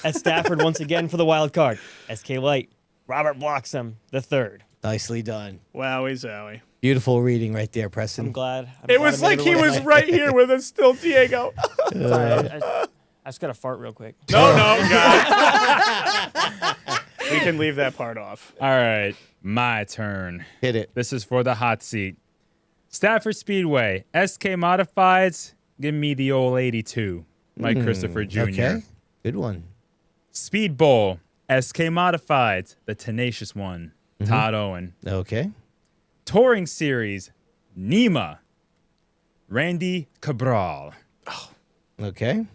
S7: At Stafford once again for the wild card, SK Light, Robert Bloxham III.
S3: Nicely done.
S5: Wowie zowie.
S3: Beautiful reading right there, Preston.
S7: I'm glad.
S5: It was like he was right here with us still, Diego.
S7: Sorry, I just got to fart real quick.
S5: No, God. We can leave that part off.
S6: All right, my turn.
S3: Hit it.
S6: This is for the hot seat. Stafford Speedway, SK Modifieds, give me the old 82. Mike Christopher Jr.
S3: Okay. Good one.
S6: Speedbowl, SK Modifieds, the tenacious one, Todd Owen.
S3: Okay.
S6: Touring Series, Nima, Randy Cabral.
S3: Okay.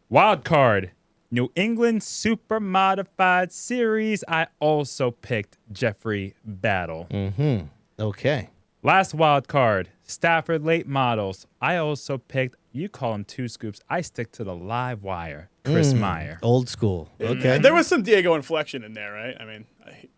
S6: Wild card, New England Super Modified Series. I also picked Jeffrey Battle.
S3: Mm-hmm. Okay.
S6: Last wild card, Stafford Late Models. I also picked, you call them 2 scoops. I stick to the live wire, Chris Meyer.
S3: Old school. Okay.
S5: There was some Diego inflection in there, right? I mean,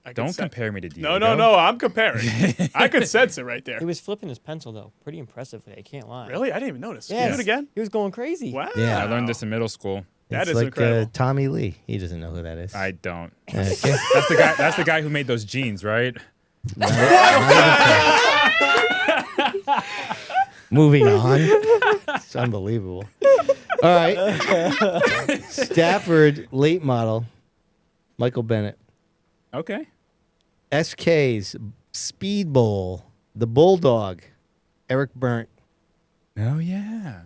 S5: I
S6: Don't compare me to Diego.
S5: No. I'm comparing. I could sense it right there.
S7: He was flipping his pencil, though. Pretty impressive today. Can't lie.
S5: Really? I didn't even notice.
S7: Yes.
S5: Can you do it again?
S7: He was going crazy.
S5: Wow.
S3: Yeah.
S6: I learned this in middle school.
S5: That
S3: It's
S5: is
S3: like
S5: incredible.
S3: Tommy Lee. He doesn't know who that is.
S6: I don't.
S3: Okay.
S6: That's the guy who made those jeans, right?
S3: Moving on. It's unbelievable. All right. Stafford late model, Michael Bennett.
S6: Okay.
S3: SK's Speedbowl, the Bulldog, Eric Burnt.
S6: Oh, yeah.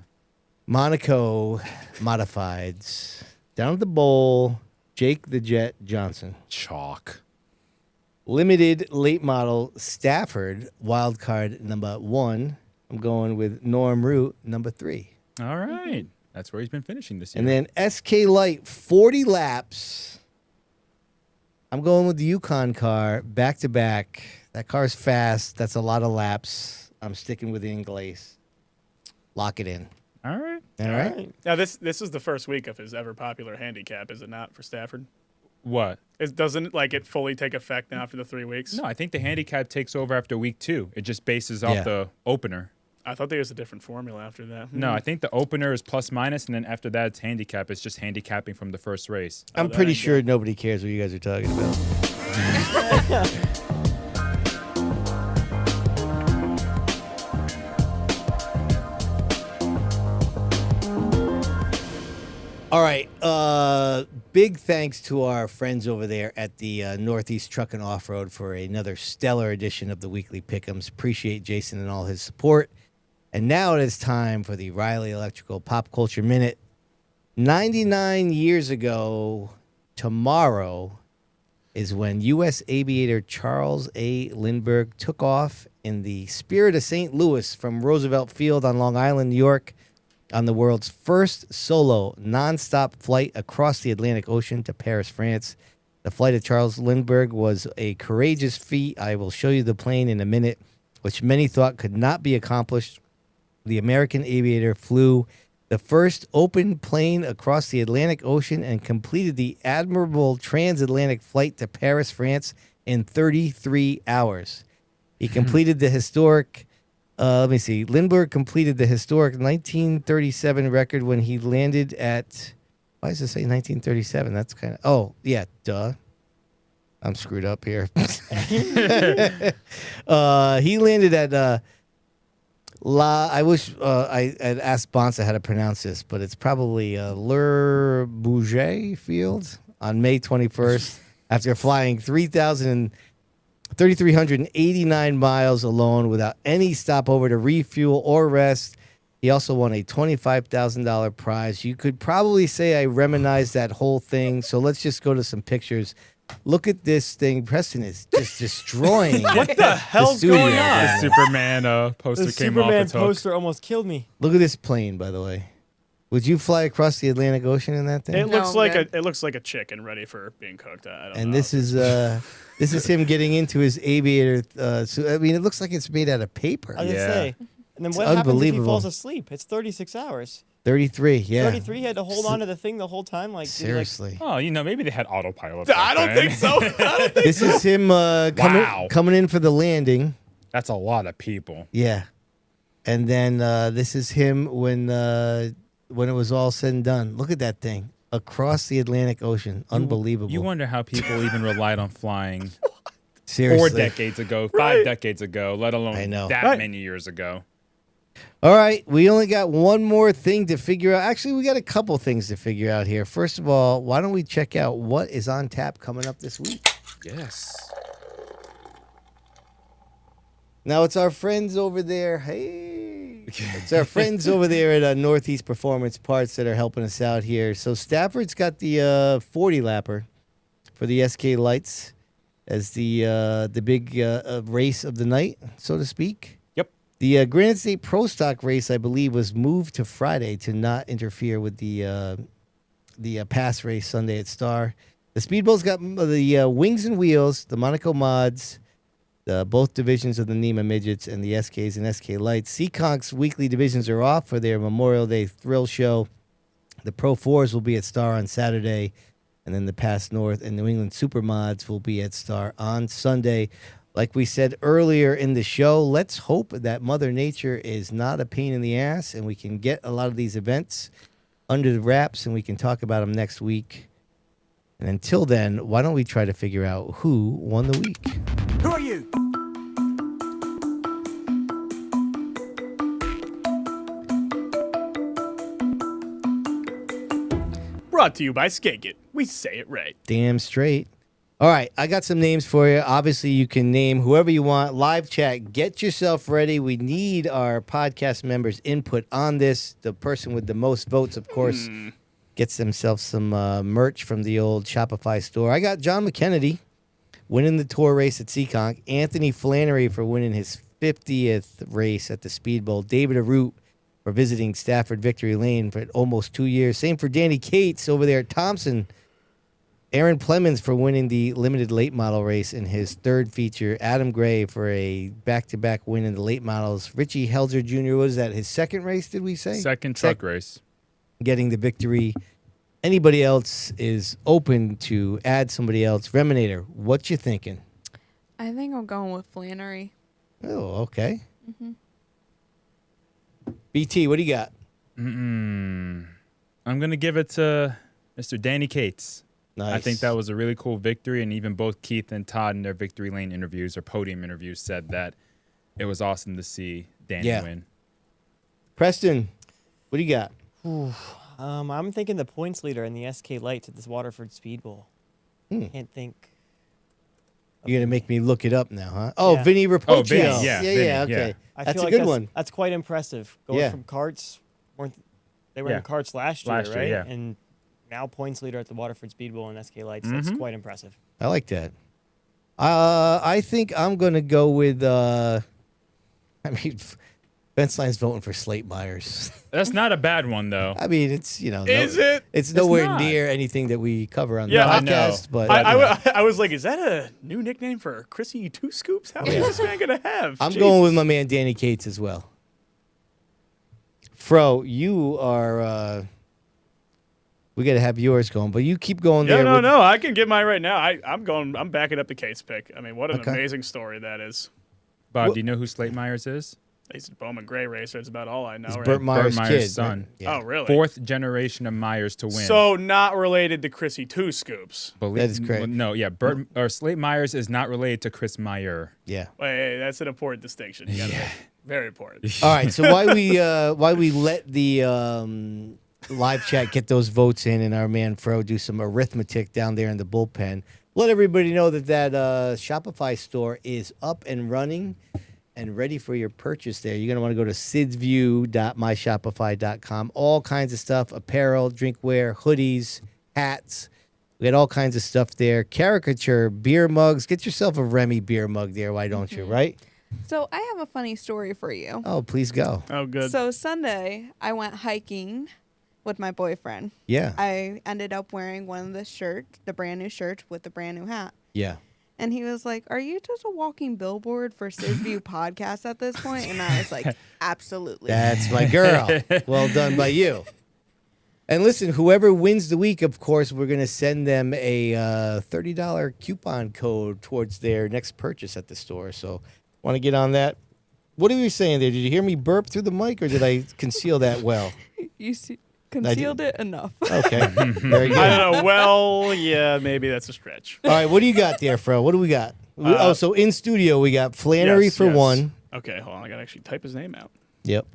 S3: Monaco Modifieds, down at the bowl, Jake the Jet Johnson.
S6: Chalk.
S3: Limited late model Stafford, wild card number 1. I'm going with Norm Root, number 3.
S6: All right. That's where he's been finishing this year.
S3: And then SK Light, 40 laps. I'm going with the Yukon car, back to back. That car's fast. That's a lot of laps. I'm sticking with the Inglace. Lock it in.
S6: All right.
S3: All right.
S5: Now, this is the first week of his ever popular handicap, is it not, for Stafford?
S6: What?
S5: Doesn't it fully take effect now after the 3 weeks?
S6: No, I think the handicap takes over after week 2. It just bases off the opener.
S5: I thought there was a different formula after that.
S6: No, I think the opener is plus minus, and then after that it's handicap. It's just handicapping from the first race.
S3: I'm pretty sure nobody cares what you guys are talking about. All right. Big thanks to our friends over there at the Northeast Truck and Off-Road for another stellar edition of the Weekly Pick'ems. Appreciate Jason and all his support. And now it is time for the Riley Electrical Pop Culture Minute. 99 years ago tomorrow is when U.S. aviator Charles A. Lindbergh took off in the Spirit of St. Louis from Roosevelt Field on Long Island, New York, on the world's first solo nonstop flight across the Atlantic Ocean to Paris, France. The flight of Charles Lindbergh was a courageous feat. I will show you the plane in a minute, which many thought could not be accomplished. The American aviator flew the first open plane across the Atlantic Ocean and completed the admirable transatlantic flight to Paris, France in 33 hours. He completed the historic, Lindbergh completed the historic 1937 record when he landed at, why does it say 1937? That's kind of, I'm screwed up here. He landed at I wish I had asked Bonssa how to pronounce this, but it's probably Le Bourget Field on May 21st after flying 3,389 miles alone without any stopover to refuel or rest. He also won a $25,000 prize. You could probably say I reminisced that whole thing, so let's just go to some pictures. Look at this thing. Preston is just destroying.
S6: What the hell's going on? The Superman poster
S7: The
S6: came
S7: Superman
S6: off its hook.
S7: poster almost killed me.
S3: Look at this plane, by the way. Would you fly across the Atlantic Ocean in that thing?
S5: It looks like a chicken ready for being cooked. I don't know.
S3: And this is him getting into his aviator. So I mean, it looks like it's made out of paper.
S7: I was gonna say. And then
S3: It's
S7: what happens if he
S3: unbelievable.
S7: falls asleep? It's 36 hours.
S3: 33, yeah.
S7: 33, he had to hold on to the thing the whole time. Like
S3: Seriously.
S6: Oh, maybe they had autopilot.
S5: I don't think so.
S3: This is him coming in for the landing.
S6: That's a lot of people.
S3: Yeah. And then this is him when it was all said and done. Look at that thing. Across the Atlantic Ocean. Unbelievable.
S6: You wonder how people even relied on flying
S3: Seriously.
S6: 4 decades ago, 5 decades ago, let alone that many years ago.
S3: All right, we only got one more thing to figure out. Actually, we got a couple things to figure out here. First of all, why don't we check out what is on tap coming up this week?
S6: Yes.
S3: Now, it's our friends over there. Hey. It's our friends over there at Northeast Performance Parts that are helping us out here. So Stafford's got the 40-lapper for the SK Lights as the big race of the night, so to speak. The Granite State Pro Stock race, I believe, was moved to Friday to not interfere with the pass race Sunday at Star. The Speedbowl's got the Wings and Wheels, the Monaco Mods, both divisions of the NEMA Midgets, and the SKs and SK Lights. Seekonk's weekly divisions are off for their Memorial Day thrill show. The Pro 4s will be at Star on Saturday, and then the Pass North and New England Super Mods will be at Star on Sunday. Like we said earlier in the show, let's hope that Mother Nature is not a pain in the ass and we can get a lot of these events under the wraps and we can talk about them next week. And until then, why don't we try to figure out who won the week?
S18: Who are you?
S5: Brought to you by Skate. We say it right.
S3: Damn straight. All right, I got some names for you. Obviously, you can name whoever you want. Live chat, get yourself ready. We need our podcast members' input on this. The person with the most votes, of course, gets themselves some merch from the old Shopify store. I got John McKennedy winning the tour race at Seekonk. Anthony Flannery for winning his 50th race at the Speedbowl. David Arute for visiting Stafford Victory Lane for almost 2 years. Same for Danny Cates over there at Thompson. Aaron Plemons for winning the limited late model race in his third feature. Adam Gray for a back-to-back win in the late models. Richie Helzer Jr., was that his second race, did we say?
S6: Second truck race.
S3: Getting the victory. Anybody else is open to add somebody else. Reminator, what you thinking?
S4: I think I'm going with Flannery.
S3: Oh, okay.
S4: Mm-hmm.
S3: BT, what do you got?
S6: I'm going to give it to Mr. Danny Cates.
S3: Nice.
S6: I think that was a really cool victory, and even both Keith and Todd in their Victory Lane interviews or podium interviews said that it was awesome to see Danny win.
S3: Preston, what do you got?
S7: I'm thinking the points leader in the SK Lights at this Waterford Speedbowl. Can't think.
S3: You're going to make me look it up now, huh? Oh, yeah. Vinny Rapocchio.
S6: Oh, Vinny,
S3: Yeah, okay.
S7: I
S3: That's
S7: feel
S3: a
S7: like
S3: good one.
S7: That's quite impressive. Going from karts, they were in karts last year, right?
S6: Yeah.
S7: And now points leader at the Waterford Speedbowl and SK Lights. That's quite impressive.
S3: I like that. I think I'm going to go with, Benstein's voting for Slate Myers.
S6: That's not a bad one, though.
S3: I mean, it's,
S5: Is it?
S3: It's nowhere
S6: not.
S3: near anything that we cover on the
S5: Yeah, I
S3: podcast. But
S5: I was like, is that a new nickname for Chrissy Two Scoops? How is this man going to have?
S3: I'm
S5: Jeez.
S3: going with my man Danny Cates as well. Fro, you are. We got to have yours going, but you keep going there.
S5: No, I can get mine right now. I'm backing up the Cates pick. I mean, what an amazing story that is.
S6: Bob, do you know who Slate Myers is?
S5: He's a Bowman Gray racer. That's about all I know.
S3: It's
S5: Right?
S3: Burt Myers' kid,
S6: son.
S3: right? Yeah.
S5: Oh, really?
S6: 4th generation of Myers to win.
S5: So not related to Chrissy Two Scoops.
S3: That is correct.
S6: No, yeah, Slate Myers is not related to Chris Meyer.
S3: Yeah.
S5: Wait, that's an important distinction. You gotta make. Very important.
S3: All right. So why we let the live chat get those votes in and our man Fro do some arithmetic down there in the bullpen. Let everybody know that Shopify store is up and running and ready for your purchase there. You're going to want to go to sidsview.myshopify.com. All kinds of stuff, apparel, drinkware, hoodies, hats. We got all kinds of stuff there. Caricature, beer mugs. Get yourself a Remy beer mug there. Why don't you, right?
S4: So I have a funny story for you.
S3: Oh, please go.
S5: Oh, good.
S4: So Sunday, I went hiking with my boyfriend.
S3: Yeah.
S4: I ended up wearing one of the shirts, the brand new shirt with the brand new hat.
S3: Yeah.
S4: And he was like, "Are you just a walking billboard for Sid View podcast at this point?" And I was like, "Absolutely."
S3: That's my girl. Well done by you. And listen, whoever wins the week, of course, we're going to send them a $30 coupon code towards their next purchase at the store. So want to get on that? What are you saying there? Did you hear me burp through the mic, or did I conceal that well?
S4: You concealed it enough.
S3: Okay. Very good.
S5: I don't know. Well, yeah, maybe that's a stretch.
S3: All right, what do you got there, Fro? What do we got? So in studio, we got Flannery for one.
S5: Okay, hold on. I got to actually type his name out.
S3: Yep.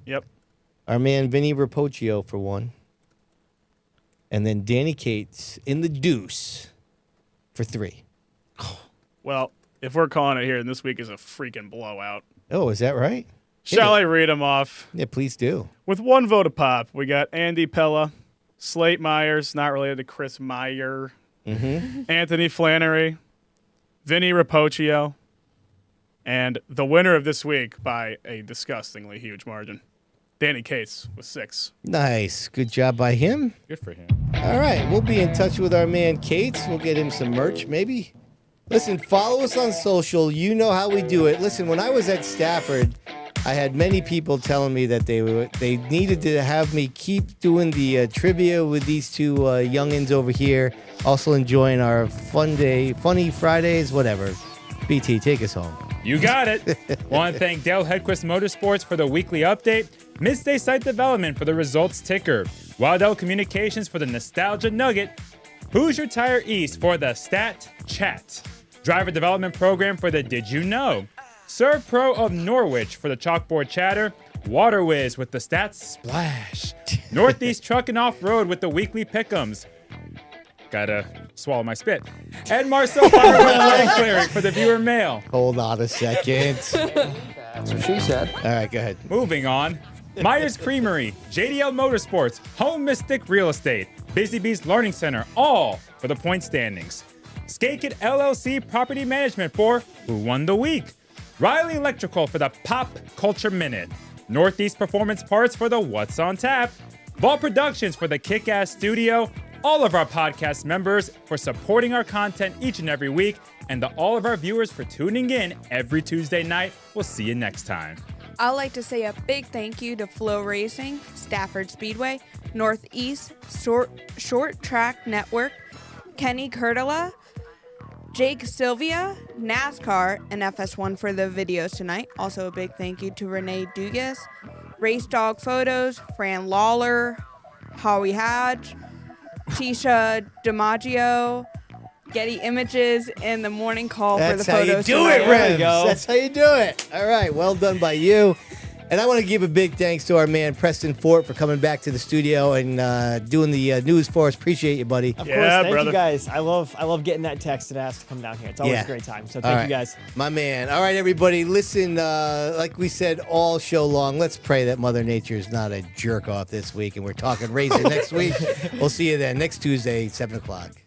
S5: Yep.
S3: Our man Vinny Rapocchio for one. And then Danny Cates in the deuce for 3.
S5: Well, if we're calling it here, and this week is a freaking blowout.
S3: Oh, is that right?
S5: Shall I read them off?
S3: Yeah, please do.
S5: With one vote a pop, we got Andy Pella, Slate Myers, not related to Chris Meyer, Anthony Flannery, Vinny Rapocchio, and the winner of this week by a disgustingly huge margin, Danny Cates with 6.
S3: Nice. Good job by him.
S6: Good for him.
S3: All right, we'll be in touch with our man Cates. We'll get him some merch, maybe. Listen, follow us on social. You know how we do it. Listen, when I was at Stafford, I had many people telling me that they needed to have me keep doing the trivia with these two youngins over here. Also enjoying our funny Fridays, whatever. BT, take us home.
S6: You got it. Want to thank Dale Hedquist Motorsports for the weekly update, Midday Site Development for the results ticker, Wildell Communications for the Nostalgia Nugget, Hoosier Tire East for the Stat Chat, Driver Development Program for the Did You Know, Serve Pro of Norwich for the Chalkboard Chatter, Water Whiz with the Stats Splash, Northeast Truck and Off-Road with the Weekly Pick'ems. Gotta swallow my spit. Ed Marceau Firewood Cleric for the Viewer Mail.
S3: Hold on a second.
S13: That's what she said.
S3: All right, go ahead.
S6: Moving on. Myers Creamery, JDL Motorsports, Home Mystic Real Estate, Busy Bees Learning Center, all for the point standings. Skate It LLC Property Management for Who Won the Week. Riley Electrical for the Pop Culture Minute. Northeast Performance Parts for the What's on Tap. Vault Productions for the Kick-Ass Studio. All of our podcast members for supporting our content each and every week. And to all of our viewers for tuning in every Tuesday night. We'll see you next time.
S4: I'd like to say a big thank you to Flow Racing, Stafford Speedway, Northeast Short Track Network, Kenny Curtila, Jake Sylvia, NASCAR, and FS1 for the videos tonight. Also a big thank you to Renee Dugas, Race Dog Photos, Fran Lawler, Howie Hodge, Tisha DiMaggio, Getty Images, and the morning call for the photos.
S3: That's how you do it, Rems. That's how you do it. All right, well done by you. And I want to give a big thanks to our man Preston Fort for coming back to the studio and doing the news for us. Appreciate you, buddy.
S7: Of course, thank you guys. I love getting that text and ask to come down here. It's always a great time. So thank you guys.
S3: My man. All right, everybody, listen, like we said all show long, let's pray that Mother Nature is not a jerk off this week, and we're talking Razor next week. We'll see you then next Tuesday, 7 o'clock.